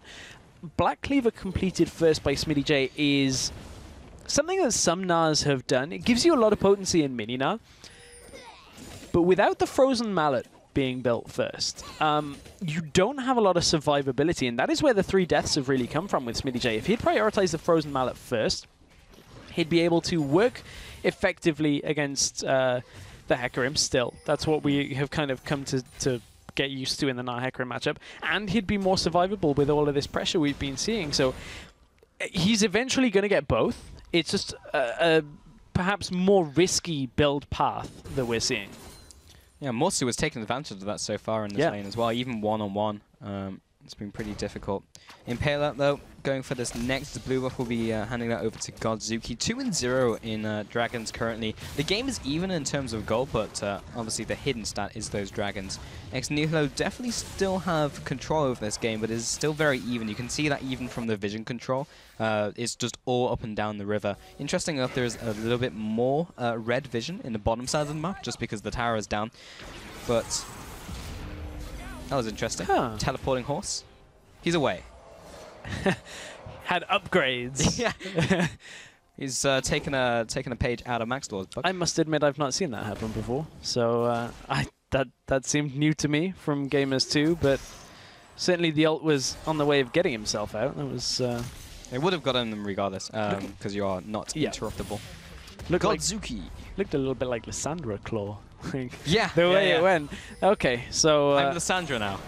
Black Cleaver completed first by Smitty J is something that some Gnars have done. It gives you a lot of potency in mini Gnar, but without the Frozen Mallet being built first, you don't have a lot of survivability, and that is where the 3 deaths have really come from with Smitty J. If he'd prioritized the Frozen Mallet first, he'd be able to work effectively against the Hecarim still. That's what we have kind of come to get used to in the Gnar Hecarim matchup, and he'd be more survivable with all of this pressure we've been seeing. So he's eventually going to get both. It's just a perhaps more risky build path that we're seeing. Yeah, Morsu was taking advantage of that so far in this lane as well, even one-on-one. It's been pretty difficult. Impaler, though, going for this next blue buff, will be handing that over to Godzuki. 2-0 in Dragons currently. The game is even in terms of gold, but obviously the hidden stat is those Dragons. Nihilo definitely still have control over this game, but it's still very even. You can see that even from the vision control. It's just all up and down the river. Interesting enough, there's a little bit more red vision in the bottom side of the map, just because the tower is down. But that was interesting. Teleporting horse. He's away. Had upgrades. Yeah. He's taken a page out of Max Law's book. I must admit I've not seen that happen before. So that seemed new to me from Gamers 2, but certainly the ult was on the way of getting himself out. That was It would have gotten them regardless, because you are not interruptible. Godzuki. Looked a little bit like Lissandra Claw. Yeah. The way it went. Okay, so I'm Lissandra now.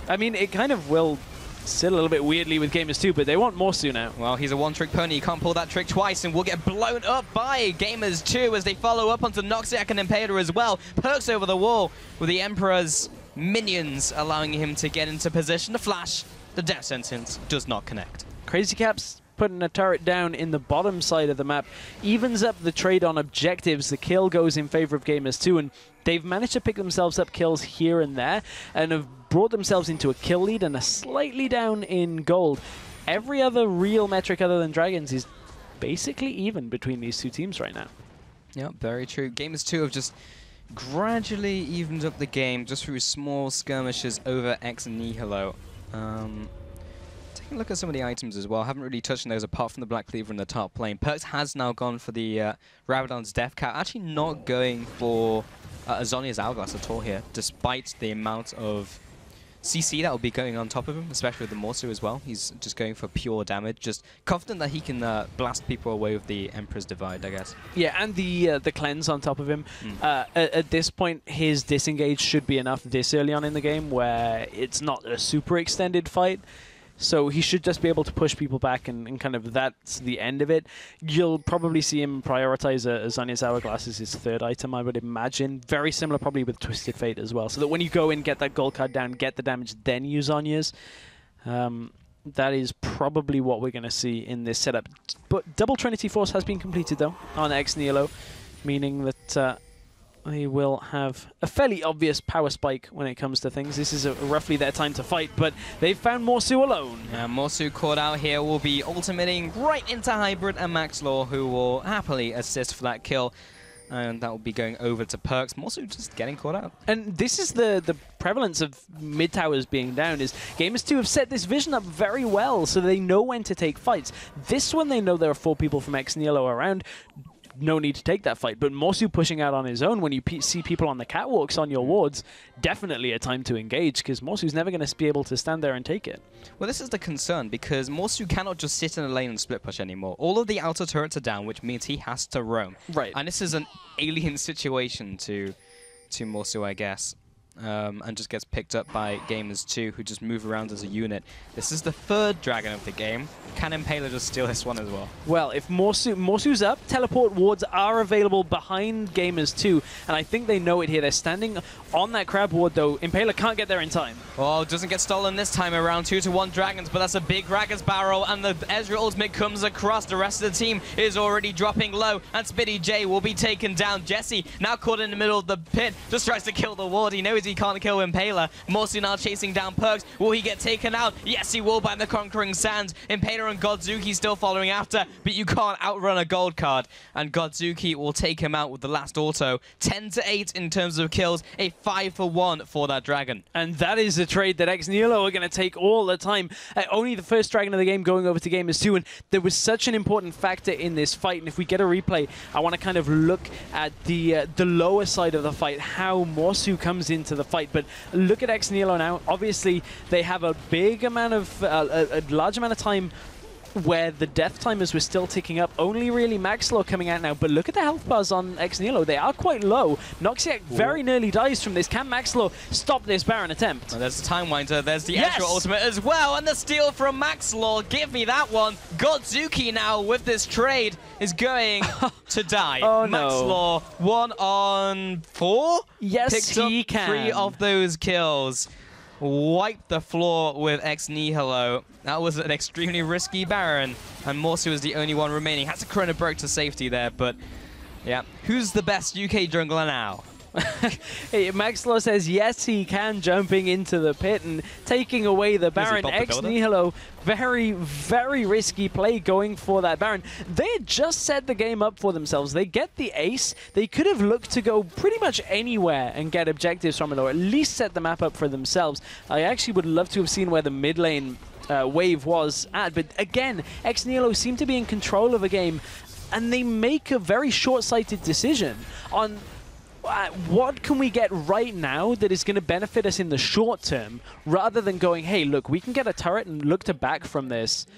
I mean, it kind of will sit a little bit weirdly with Gamers 2, but they want Morsu now. Well, he's a one-trick pony. He can't pull that trick twice, and will get blown up by Gamers 2 as they follow up onto Noxiac and Impaler as well. Perks over the wall with the Emperor's minions, allowing him to get into position. The flash, the death sentence does not connect. Crazy Caps putting a turret down in the bottom side of the map evens up the trade on objectives. The kill goes in favor of Gamers 2, and they've managed to pick themselves up kills here and there and have brought themselves into a kill lead and a slightly down in gold. Every other real metric other than Dragons is basically even between these two teams right now. Yep, very true. Gamers 2 have just gradually evened up the game just through small skirmishes over Nihilo. Taking a look at some of the items as well. Haven't really touched on those apart from the Black Cleaver in the top lane. Perks has now gone for the Rabadon's Death Cap. Actually not going for Azonia's Hourglass at all here, despite the amount of CC that will be going on top of him, especially with the Morsu as well. He's just going for pure damage, just confident that he can blast people away with the Emperor's Divide, I guess. Yeah, and the cleanse on top of him. At this point, his disengage should be enough this early on in the game where it's not a super extended fight. So he should just be able to push people back, and kind of that's the end of it. You'll probably see him prioritize Azonia's Hourglass as his third item, I would imagine. Very similar probably with Twisted Fate as well. So that when you go in, get that gold card down, get the damage, then use Zonia's. That is probably what we're going to see in this setup. But Double Trinity Force has been completed, though, on Nihilo, meaning that they will have a fairly obvious power spike when it comes to things. This is roughly their time to fight, but they've found Morsu alone. Yeah, Morsu caught out here will be ultimating right into Hybrid and Max Law, who will happily assist for that kill. And that will be going over to Perks. Morsu just getting caught out. And this is the prevalence of mid towers being down, is Gamers 2 have set this vision up very well, so they know when to take fights. This one, they know there are 4 people from Nihilo around. No need to take that fight, but Morsu pushing out on his own when you see people on the catwalks on your wards, definitely a time to engage, because Morsu's never going to be able to stand there and take it. Well, this is the concern, because Morsu cannot just sit in a lane and split push anymore. All of the outer turrets are down, which means he has to roam. Right. And this is an alien situation to Morsu, I guess. And just gets picked up by Gamers 2, who just move around as a unit. This is the 3rd dragon of the game. Can Impaler just steal this one as well? Well, if Morsu's up, teleport wards are available behind Gamers 2, and I think they know it here. They're standing on that crab ward, though. Impaler can't get there in time. Oh, doesn't get stolen this time around. 2-to-1 dragons, but that's a big Raggar's barrel, and the Ezreal ultimate comes across. The rest of the team is already dropping low, and Spitty J will be taken down. Jesse, now caught in the middle of the pit, just tries to kill the ward. He knows he can't kill Impaler. Morsu now chasing down Perks. Will he get taken out? Yes, he will by the Conquering Sands. Impaler and Godzuki still following after, but you can't outrun a gold card. And Godzuki will take him out with the last auto. 10-8 in terms of kills. A 5-for-1 for that dragon. And that is a trade that Nihilo are going to take all the time. Only the first dragon of the game going over to Gamers 2, and there was such an important factor in this fight. And if we get a replay, I want to kind of look at the lower side of the fight, how Morsu comes into the fight. But look at Nihilo now. Obviously, they have a big amount of, a large amount of time where the death timers were still ticking up. Only really Maxlaw coming out now, but look at the health bars on Nihilo. They are quite low. Noxiac very nearly dies from this. Can Maxlaw stop this Baron attempt? Oh, there's the Time Winder. There's the extra ultimate as well, and the steal from Maxlaw. Give me that one. Godzuki now with this trade is going to die. Oh, no. Maxlaw 1 on 4? Yes, Picked he up can. 3 of those kills. Wipe the floor with Nihilo. That was an extremely risky Baron, and Morsu is the only one remaining. Has to Chrono Broke to safety there, but yeah. Who's the best UK jungler now? Hey, Maxlaw says yes, he can, jumping into the pit and taking away the Baron. Nihilo, very, very risky play going for that Baron. They had just set the game up for themselves. They get the ace. They could have looked to go pretty much anywhere and get objectives from it, or at least set the map up for themselves. I actually would love to have seen where the mid lane wave was at, but again, Nihilo seem to be in control of a game, and they make a very short-sighted decision on what can we get right now that is going to benefit us in the short term, rather than going, hey, look, we can get a turret and look to back from this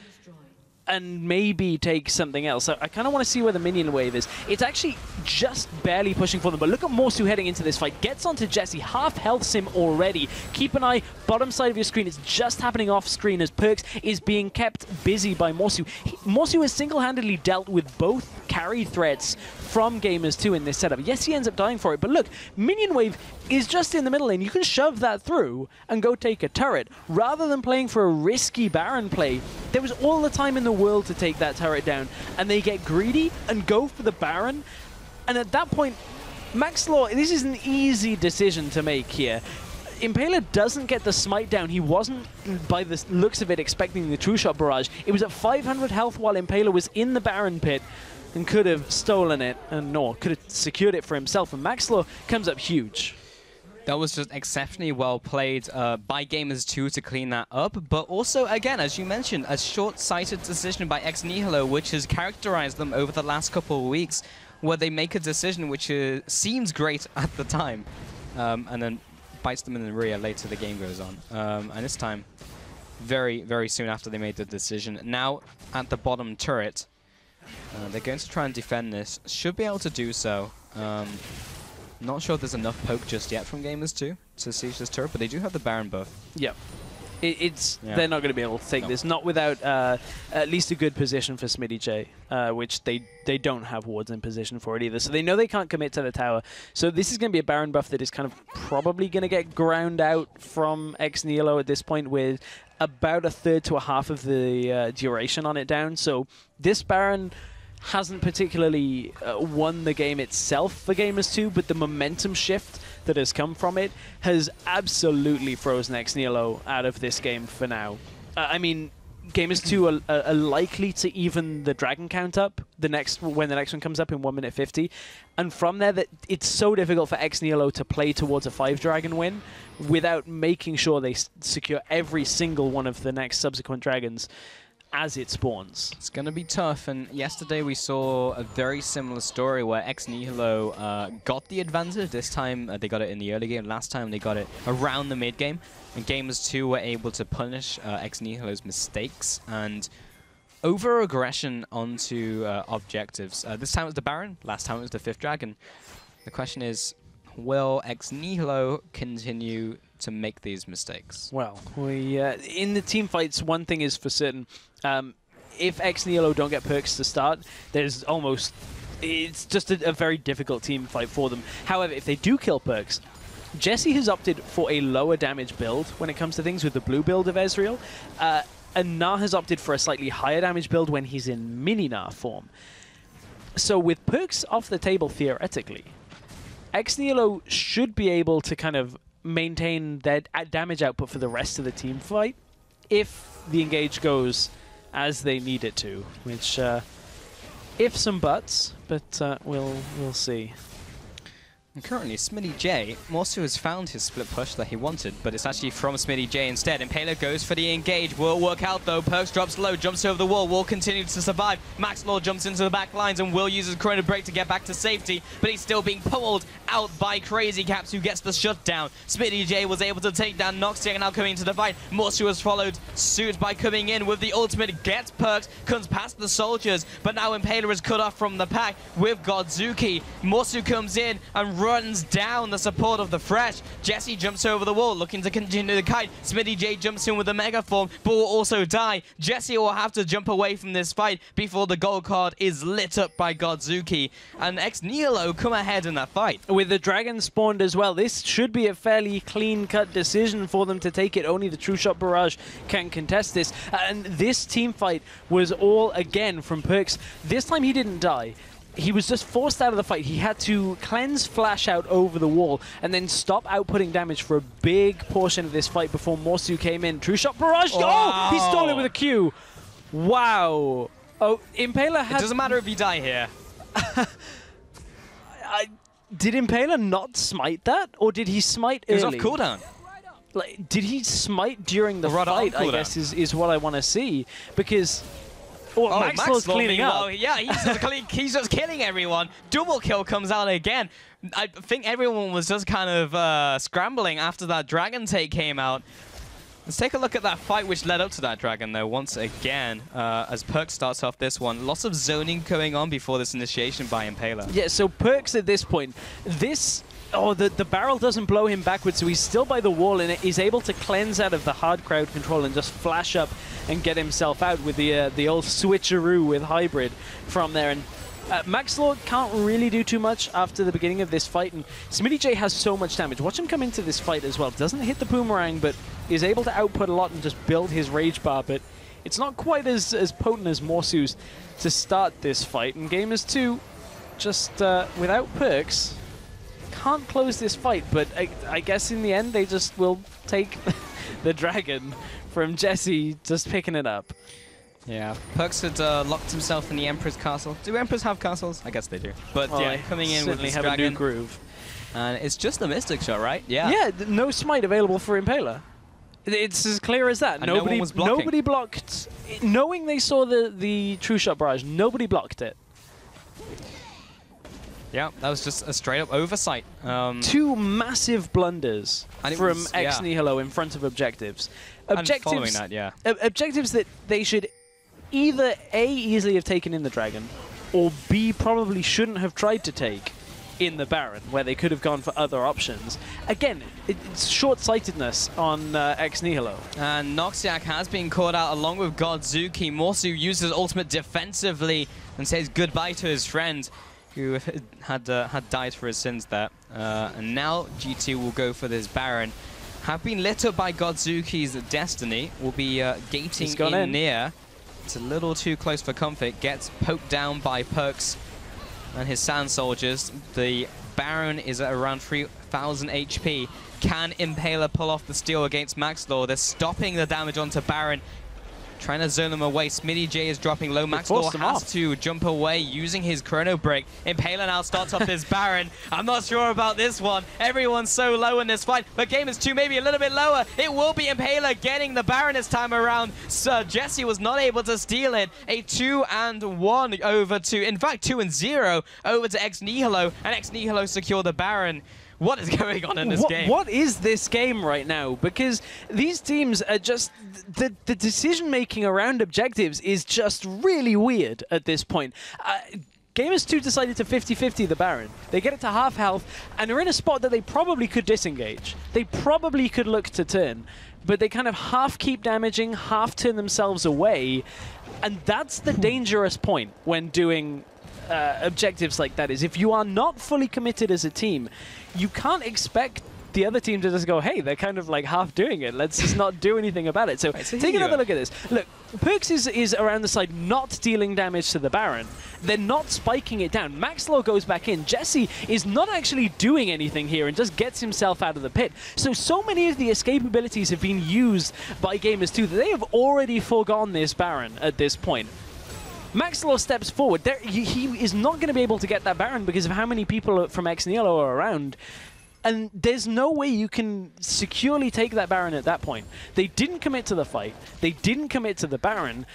and maybe take something else. So I kind of want to see where the minion wave is. It's actually just barely pushing for them, but look at Morsu heading into this fight. Gets onto Jesse, half health sim already. Keep an eye, bottom side of your screen. It's just happening off screen as Perks is being kept busy by Morsu. Morsu has single-handedly dealt with both carry threats from Gamers 2 in this setup. Yes, he ends up dying for it, but look, minion wave is just in the middle lane. You can shove that through and go take a turret. Rather than playing for a risky Baron play, there was all the time in the world to take that turret down, and they get greedy and go for the Baron. And at that point, Maxlaw, this is an easy decision to make here. Impaler doesn't get the smite down. He wasn't, by the looks of it, expecting the true shot barrage. It was at 500 health while Impaler was in the Baron pit. and could have stolen it, and could have secured it for himself. And Maxlo comes up huge. That was just exceptionally well played by Gamers2 to clean that up. But also, again, as you mentioned, a short-sighted decision by Nihilo, which has characterized them over the last couple of weeks, where they make a decision which seems great at the time, and then bites them in the rear later the game goes on. And this time, very, very soon after they made the decision. Now, at the bottom turret, they're going to try and defend this. Should be able to do so. Not sure if there's enough poke just yet from Gamers2 to siege this turret, but they do have the Baron buff. Yep. They're not going to be able to take this, not without at least a good position for Smitty J, which they don't have wards in position for it either. So they know they can't commit to the tower. So this is going to be a Baron buff that is kind of probably going to get ground out from Nihilo at this point, with about a third to a half of the duration on it down. So this Baron hasn't particularly won the game itself for Gamers2, but the momentum shift that has come from it has absolutely frozen Nihilo out of this game for now. I mean, Gamers2 are likely to even the dragon count up when the next one comes up in 1 minute 50, and from there, that it's so difficult for Nihilo to play towards a 5 dragon win without making sure they secure every single one of the next subsequent dragons as it spawns. It's going to be tough, and yesterday we saw a very similar story where Nihilo got the advantage. This time they got it in the early game. Last time they got it around the mid game, and Gamers2 were able to punish Nihilo's mistakes and over-aggression onto objectives. This time it was the Baron, last time it was the 5th dragon. The question is, will Nihilo continue to make these mistakes? Well, in the team fights, one thing is for certain. If Nihilo don't get perks to start, it's just a very difficult team fight for them. However, if they do kill perks, Jesse has opted for a lower damage build when it comes to things with the blue build of Ezreal, and Gnar has opted for a slightly higher damage build when he's in mini Gnar form. So with perks off the table, theoretically, Nihilo should be able to kind of maintain their damage output for the rest of the team fight if the engage goes as they need it to, which ifs and buts, but we'll see. And currently, Smitty J, Morsu has found his split push that he wanted, but it's actually from Smitty J instead. Impaler goes for the engage. Will work out though. Perks drops low, jumps over the wall. Will continues to survive. Max Law jumps into the back lines and Will uses Chrono Break to get back to safety, but he's still being pummeled out by Crazy Caps, who gets the shutdown. Smitty J was able to take down Noxian, now coming into the fight. Morsu has followed suit by coming in with the ultimate, gets perks, comes past the soldiers, but now Impaler is cut off from the pack with Godzuki. Morsu comes in and runs down the support of the Fresh. Jesse jumps over the wall, looking to continue the kite. Smitty J jumps in with the Mega Form, but will also die. Jesse will have to jump away from this fight before the gold card is lit up by Godzuki. And Nihilo come ahead in that fight. With the dragon spawned as well, this should be a fairly clean-cut decision for them to take it. Only the True Shot Barrage can contest this. And this team fight was all, again, from Perks. This time he didn't die. He was just forced out of the fight. He had to cleanse Flash out over the wall and then stop outputting damage for a big portion of this fight before Morsu came in. True Shot Barrage! Wow. Oh! He stole it with a Q! Wow! Oh, Impaler had... It doesn't matter if you die here. Did Impaler not smite that? Or did he smite early? It was off cooldown. Like, did he smite during the fight, I guess, is what I want to see. Because... Oh, Maxwell's cleaning up. Yeah, he's just killing everyone. Double kill comes out again. I think everyone was just kind of scrambling after that dragon take came out. Let's take a look at that fight which led up to that dragon, though, once again, as Perks starts off this one. Lots of zoning going on before this initiation by Impaler. Yeah, so Perks at this point, oh, the barrel doesn't blow him backwards, so he's still by the wall and he's able to cleanse out of the hard crowd control and just flash up and get himself out with the old switcheroo with Hybrid from there. And Max Lord can't really do too much after the beginning of this fight, and Smitty J has so much damage. Watch him come into this fight as well. Doesn't hit the boomerang, but is able to output a lot and just build his rage bar, but it's not quite as potent as Morsu's to start this fight. And Gamers2, just without perks, can't close this fight, but I guess in the end they just will take the dragon from Jesse, just picking it up. Yeah, Perks had locked himself in the Emperor's castle. Do Emperors have castles? I guess they do. But well, yeah, coming in with this have dragon. a new groove. And it's just the Mystic Shot, right? Yeah. Yeah, no smite available for Impaler. It's as clear as that. And no one was blocking. Nobody blocked. Knowing they saw the True Shot barrage, nobody blocked it. Yeah, that was just a straight-up oversight. 2 massive blunders from Nihilo in front of objectives. And following that, yeah. Objectives that they should either A, easily have taken in the Dragon, or B, probably shouldn't have tried to take in the Baron, where they could have gone for other options. Again, it's short-sightedness on Nihilo. And Noxiac has been caught out along with Godzuki. Morsu uses ultimate defensively and says goodbye to his friend, who had died for his sins there. And now G2 will go for this Baron. Have been lit up by Godzuki's Destiny. Will be gating in near. It's a little too close for comfort. Gets poked down by Perks and his Sand Soldiers. The Baron is at around 3,000 HP. Can Impaler pull off the steal against Maxlaw? They're stopping the damage onto Baron. Trying to zone them away. Smitty J is dropping low. Maxlaw has to jump away using his Chrono Break. Impaler now starts off this Baron. I'm not sure about this one. Everyone's so low in this fight. But Game is 2 maybe a little bit lower. It will be Impaler getting the Baron this time around. So Jesse was not able to steal it. A 2-1 over to, in fact, 2-0 over to Nihilo. And Nihilo secure the Baron. What is going on in this game? What is this game right now? Because these teams are just... The decision-making around objectives is just really weird at this point. Gamers 2 decided to 50-50 the Baron. They get it to half health, and they're in a spot that they probably could disengage. They probably could look to turn, but they kind of half keep damaging, half turn themselves away, and that's the dangerous point when doing objectives like that, is if you are not fully committed as a team, you can't expect the other team to just go, hey, they're kind of like half doing it. Let's just not do anything about it. So take another look at this. Look, Perks is around the side not dealing damage to the Baron. They're not spiking it down. Maxlaw goes back in. Jesse is not actually doing anything here and just gets himself out of the pit. So many of the escape abilities have been used by Gamers 2 that they have already forgone this Baron at this point. Maxlaw steps forward. He is not going to be able to get that Baron because of how many people from Nihilo are around. And there's no way you can securely take that Baron at that point. They didn't commit to the fight. They didn't commit to the Baron.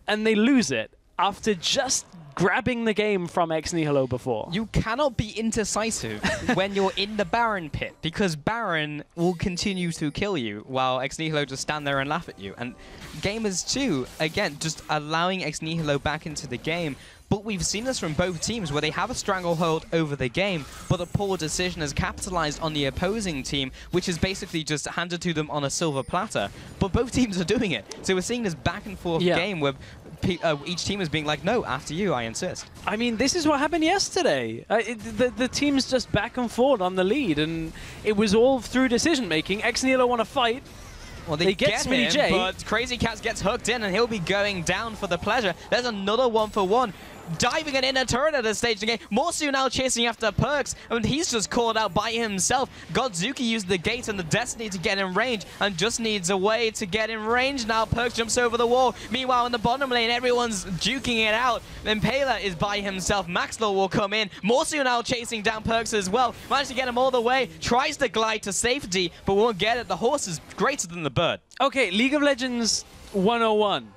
And they lose it after just grabbing the game from Nihilo before. You cannot be indecisive when you're in the Baron pit, because Baron will continue to kill you while Nihilo just stand there and laugh at you. And Gamers 2, again, just allowing Nihilo back into the game. But we've seen this from both teams where they have a stranglehold over the game, but a poor decision has capitalized on the opposing team, which is basically just handed to them on a silver platter. But both teams are doing it. So we're seeing this back and forth game where each team is being like, no, after you, I insist. I mean, this is what happened yesterday. The teams just back and forth on the lead, and it was all through decision-making. Nihilo want to fight. Well, they get Smitty J, but Crazy Cats gets hooked in, and he'll be going down for the pleasure. There's another 1-for-1. Diving an inner turret at this stage of the game. Morsu now chasing after Perks, and he's just caught out by himself. Godzuki used the gate and the Destiny to get in range, and just needs a way to get in range now. Perks jumps over the wall. Meanwhile, in the bottom lane, everyone's duking it out. Impaler is by himself. Maxlaw will come in. Morsu now chasing down Perks as well. Managed to get him all the way. Tries to glide to safety, but won't get it. The horse is greater than the bird. Okay, League of Legends 101.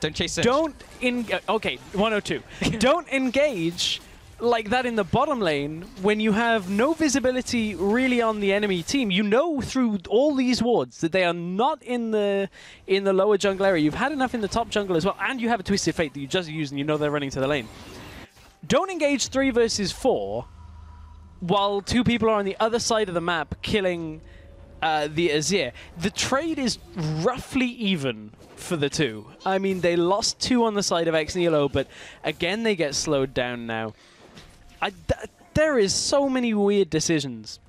Don't chase it. Okay, 102. Don't engage like that in the bottom lane when you have no visibility really on the enemy team. You know through all these wards that they are not in the lower jungle area. You've had enough in the top jungle as well, and you have a Twisted Fate that you just use and you know they're running to the lane. Don't engage 3 versus 4 while 2 people are on the other side of the map killing the Azir. The trade is roughly even for the 2. I mean, they lost 2 on the side of Nihilo, but again, they get slowed down now. There is so many weird decisions.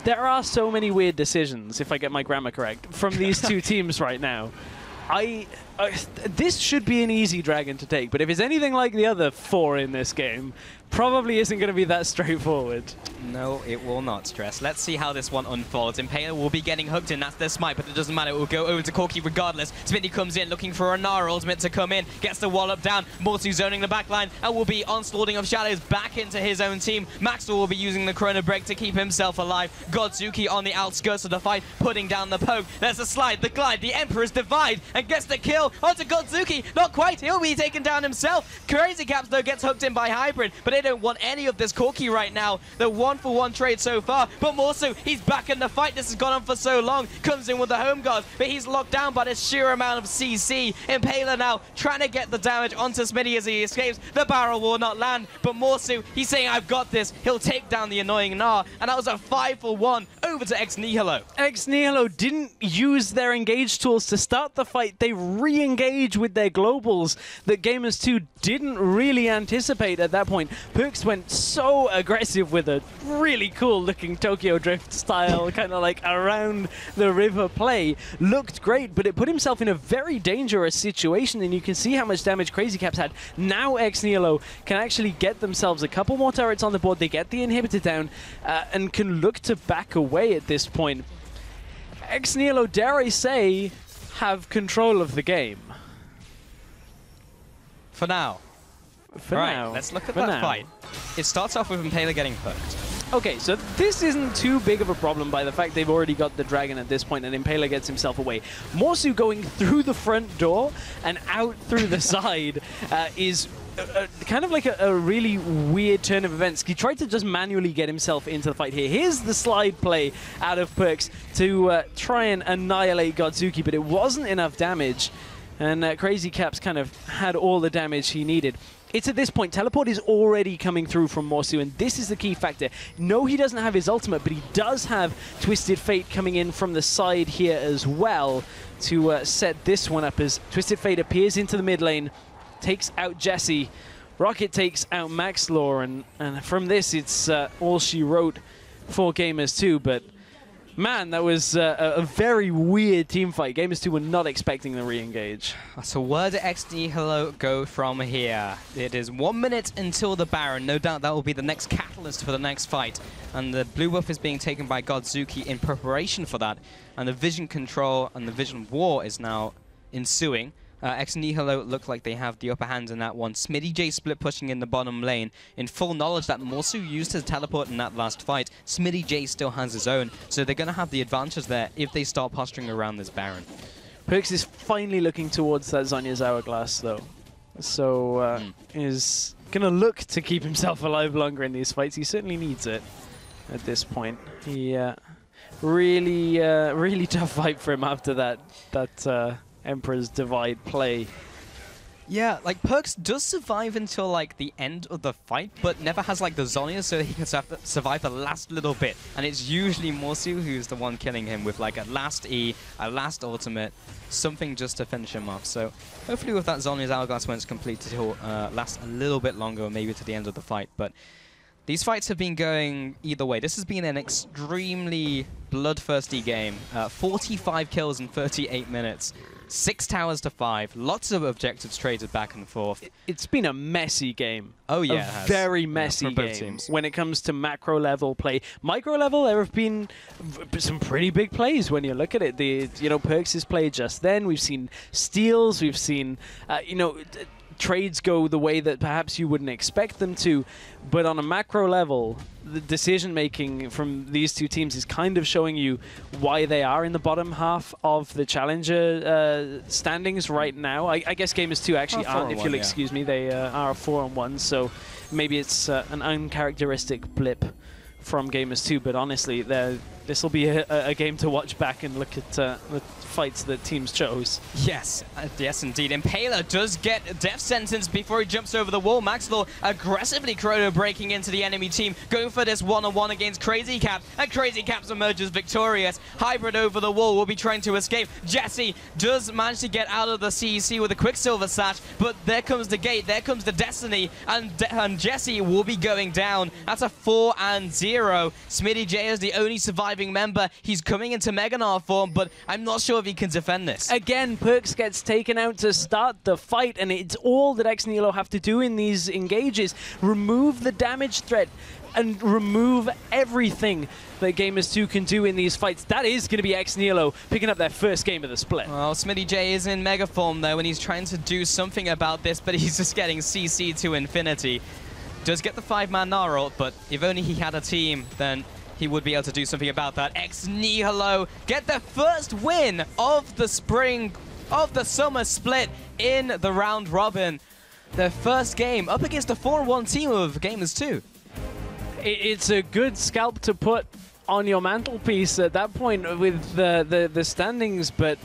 There are so many weird decisions, if I get my grammar correct, from these 2 teams right now. This should be an easy dragon to take, but if it's anything like the other 4 in this game, probably isn't going to be that straightforward. No, it will not, Stress. Let's see how this one unfolds. Impaler will be getting hooked in. That's their smite, but it doesn't matter. It will go over to Corki regardless. Smitty comes in looking for a Nara ultimate to come in. Gets the wallop down. Morsu zoning the backline and will be onslaughting of shadows back into his own team. Maxwell will be using the Chrono Break to keep himself alive. Godzuki on the outskirts of the fight, putting down the poke. There's a slide, the glide, the Emperor's Divide, and gets the kill onto Godzuki. Not quite. He'll be taken down himself. Crazy Caps, though, gets hooked in by Hybrid, but they don't want any of this Corki right now. The 1-for-1 trade so far, but Morsu, he's back in the fight. This has gone on for so long. Comes in with the home guard, but he's locked down by the sheer amount of CC. Impaler now trying to get the damage onto Smitty as he escapes. The barrel will not land, but Morsu, he's saying, I've got this. He'll take down the annoying Gnar, and that was a 5-for-1 over to Nihilo. Nihilo didn't use their engage tools to start the fight. They re-engage with their globals that Gamers 2 didn't really anticipate at that point. Perks went so aggressive with a really cool looking Tokyo Drift style, kind of like around the river play. Looked great, but it put himself in a very dangerous situation, and you can see how much damage Crazy Caps had. Now Nihilo can actually get themselves a couple more turrets on the board. They get the inhibitor down and can look to back away at this point. Nihilo, dare I say, have control of the game. For now. For now. Let's look at that fight. It starts off with Impaler getting hooked. Okay, so this isn't too big of a problem by the fact they've already got the dragon at this point, and Impaler gets himself away. Morsu going through the front door and out through the side is kind of like a really weird turn of events. He tried to just manually get himself into the fight here. Here's the slide play out of Perks to try and annihilate Godzuki, but it wasn't enough damage, and Crazy Caps kind of had all the damage he needed. It's at this point, teleport is already coming through from Morsu, and this is the key factor. No, he doesn't have his ultimate, but he does have Twisted Fate coming in from the side here as well to set this one up as Twisted Fate appears into the mid lane, takes out Jesse. Rocket takes out Maxlore, and from this, it's all she wrote for Gamers 2, but man, that was a very weird team fight. Gamers 2 were not expecting the re-engage. So where do Nihilo go from here? It is 1 minute until the Baron. No doubt that will be the next catalyst for the next fight. And the blue buff is being taken by Godzuki in preparation for that. And the vision control and the vision war is now ensuing. Nihilo look like they have the upper hand in that one. Smitty J split pushing in the bottom lane in full knowledge that Morsu used his teleport in that last fight. Smitty J still has his own, so they're going to have the advantage there if they start posturing around this Baron. Perks is finally looking towards that Zhonya's Hourglass, though. So is going to look to keep himself alive longer in these fights. He certainly needs it at this point. He really tough fight for him after that Emperor's Divide play. Yeah, like Perks does survive until like the end of the fight, but never has like the Zhonya so that he can survive the last little bit. And it's usually Morsu who's the one killing him with like a last E, a last ultimate, something just to finish him off. So hopefully with that Zhonya's Hourglass when it's completed, he'll last a little bit longer, or maybe to the end of the fight. But these fights have been going either way. This has been an extremely bloodthirsty game. 45 kills in 38 minutes. 6 towers to 5. Lots of objectives traded back and forth. It's been a messy game. Oh yeah, a very messy game when it comes to macro level play. Micro level, there have been some pretty big plays when you look at it. Perks' play just then. We've seen steals. We've seen trades go the way that perhaps you wouldn't expect them to, but on a macro level, the decision-making from these two teams is kind of showing you why they are in the bottom half of the Challenger standings right now. I guess Gamers 2 actually aren't, if you'll excuse me. They are a 4-on-1, so maybe it's an uncharacteristic blip from Gamers 2, but honestly, this will be a game to watch back and look at the fights that teams chose. Yes, yes indeed. Impaler does get a death sentence before he jumps over the wall. Maxwell aggressively chrono breaking into the enemy team, going for this one-on-one against Crazy Cap, and Crazy Caps emerges victorious. Hybrid over the wall will be trying to escape. Jesse does manage to get out of the CEC with a Quicksilver Sash, but there comes the gate, there comes the Destiny, and Jesse will be going down. That's a 4-0. Smitty J is the only survivor surviving member. He's coming into Meganar form, but I'm not sure if he can defend this. Again, Perks gets taken out to start the fight, and it's all that Nihilo have to do in these engages. Remove the damage threat and remove everything that Gamers 2 can do in these fights. That is going to be Nihilo picking up their first game of the split. Well, Smitty J is in mega form though, and he's trying to do something about this, but he's just getting CC to infinity. Does get the 5-man Gnar ult, but if only he had a team, then he would be able to do something about that. Nihilo get the first win of the summer split in the round robin. Their first game up against a 4-1 team of Gamers 2. It's a good scalp to put on your mantelpiece at that point with the standings, but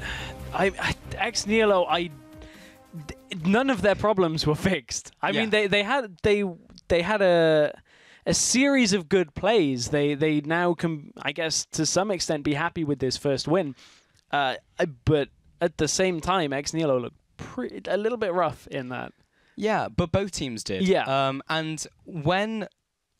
Nihilo, none of their problems were fixed. I mean, they had a series of good plays. They now can, I guess, to some extent, be happy with this first win. But at the same time, Nihilo looked a little bit rough in that. Yeah, but both teams did. Yeah. And when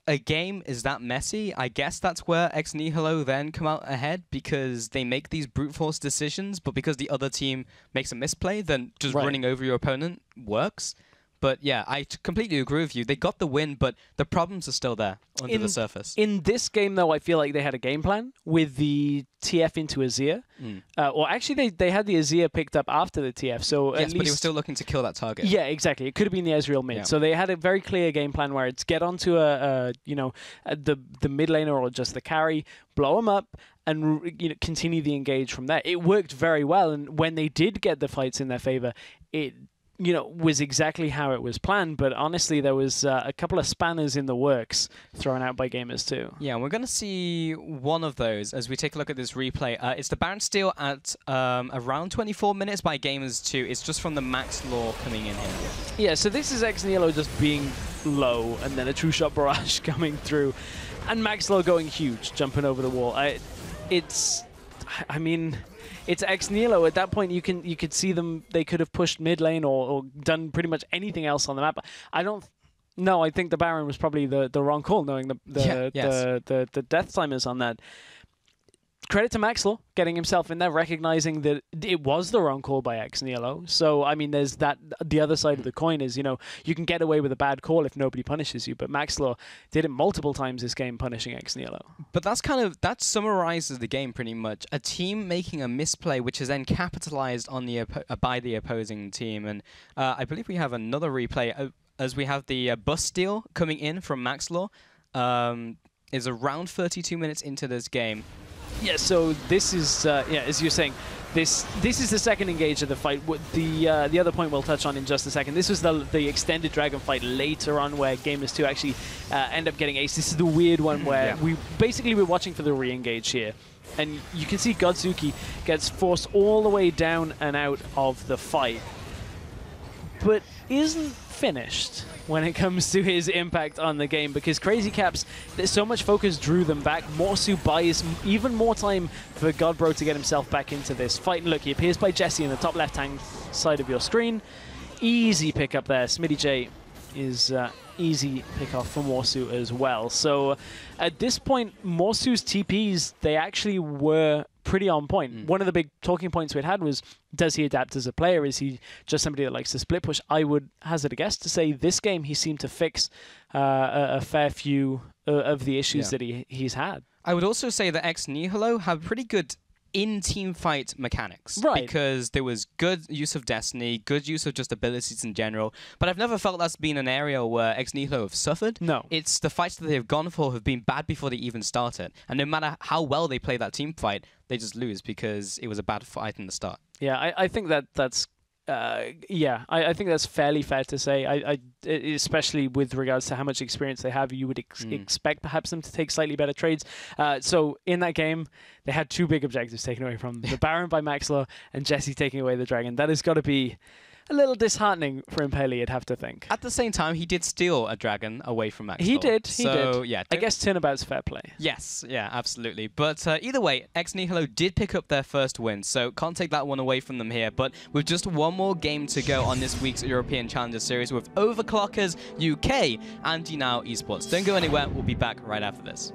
a game is that messy, I guess that's where Nihilo then come out ahead, because they make these brute force decisions, but because the other team makes a misplay, then just running over your opponent works. But yeah, I completely agree with you. They got the win, but the problems are still there under the surface. In this game, though, I feel like they had a game plan with the TF into Azir. Or actually, they had the Azir picked up after the TF. So yes, but he was still looking to kill that target. Yeah, exactly. It could have been the Ezreal mid. Yeah. So they had a very clear game plan where it's get onto the mid laner or just the carry, blow him up, and continue the engage from there. It worked very well, and when they did get the fights in their favor, it was exactly how it was planned, but honestly, there was a couple of spanners in the works thrown out by Gamers 2. Yeah, we're going to see one of those as we take a look at this replay. It's the Baron steal at around 24 minutes by Gamers 2. It's just from the Max Law coming in here. Yeah, so this is Nihilo just being low, and then a True Shot Barrage coming through, and Max Law going huge, jumping over the wall. It's Nihilo. At that point, you could see them. They could have pushed mid lane or done pretty much anything else on the map. I think the Baron was probably the wrong call, knowing the death timers on that. Credit to Maxwell getting himself in there, recognizing that it was the wrong call by Nihilo. So, I mean, there's that. The other side of the coin is, you can get away with a bad call if nobody punishes you. But Maxwell did it multiple times this game, punishing Nihilo. But that summarizes the game pretty much. A team making a misplay, which is then capitalized on by the opposing team. And I believe we have another replay as we have the bus steal coming in from Maxlaw. Is around 32 minutes into this game. Yeah, so this is, as you're saying, this is the second engage of the fight. The other point we'll touch on in just a second. This was the extended dragon fight later on where Gamers 2 actually end up getting ace. This is the weird one where we're watching for the re-engage here. And you can see Godzuki gets forced all the way down and out of the fight, but isn't finished when it comes to his impact on the game, because Crazy Caps, there's so much focus drew them back. Morsu buys even more time for Godbro to get himself back into this fight. And look, he appears by Jesse in the top left-hand side of your screen. Easy pick up there. Smitty J is easy pick off for Morsu as well. So at this point, Morsu's TPs, they actually were pretty on point. One of the big talking points we had was, does he adapt as a player? Is he just somebody that likes to split push? I would hazard a guess to say this game he seemed to fix a fair few of the issues that he's had. I would also say that Nihilo have pretty good in-team fight mechanics. Right. Because there was good use of Destiny, good use of just abilities in general, but I've never felt that's been an area where Nihilo have suffered. No. It's the fights that they've gone for have been bad before they even started. And no matter how well they play that team fight, they just lose because it was a bad fight in the start. Yeah, I think that's... I think that's fairly fair to say. Especially with regards to how much experience they have, you would expect perhaps them to take slightly better trades. So in that game, they had two big objectives taken away from them. The Baron by Maxlow and Jesse taking away the Dragon. That has got to be a little disheartening for Impale, I'd have to think. At the same time, he did steal a Dragon away from Maxlow. He did. Yeah, I guess turnabout's fair play. Yes, yeah, absolutely. But either way, Nihilo did pick up their first win, so can't take that one away from them here. But with just one more game to go on this week's European Challenger Series with Overclockers UK and Now Esports. Don't go anywhere. We'll be back right after this.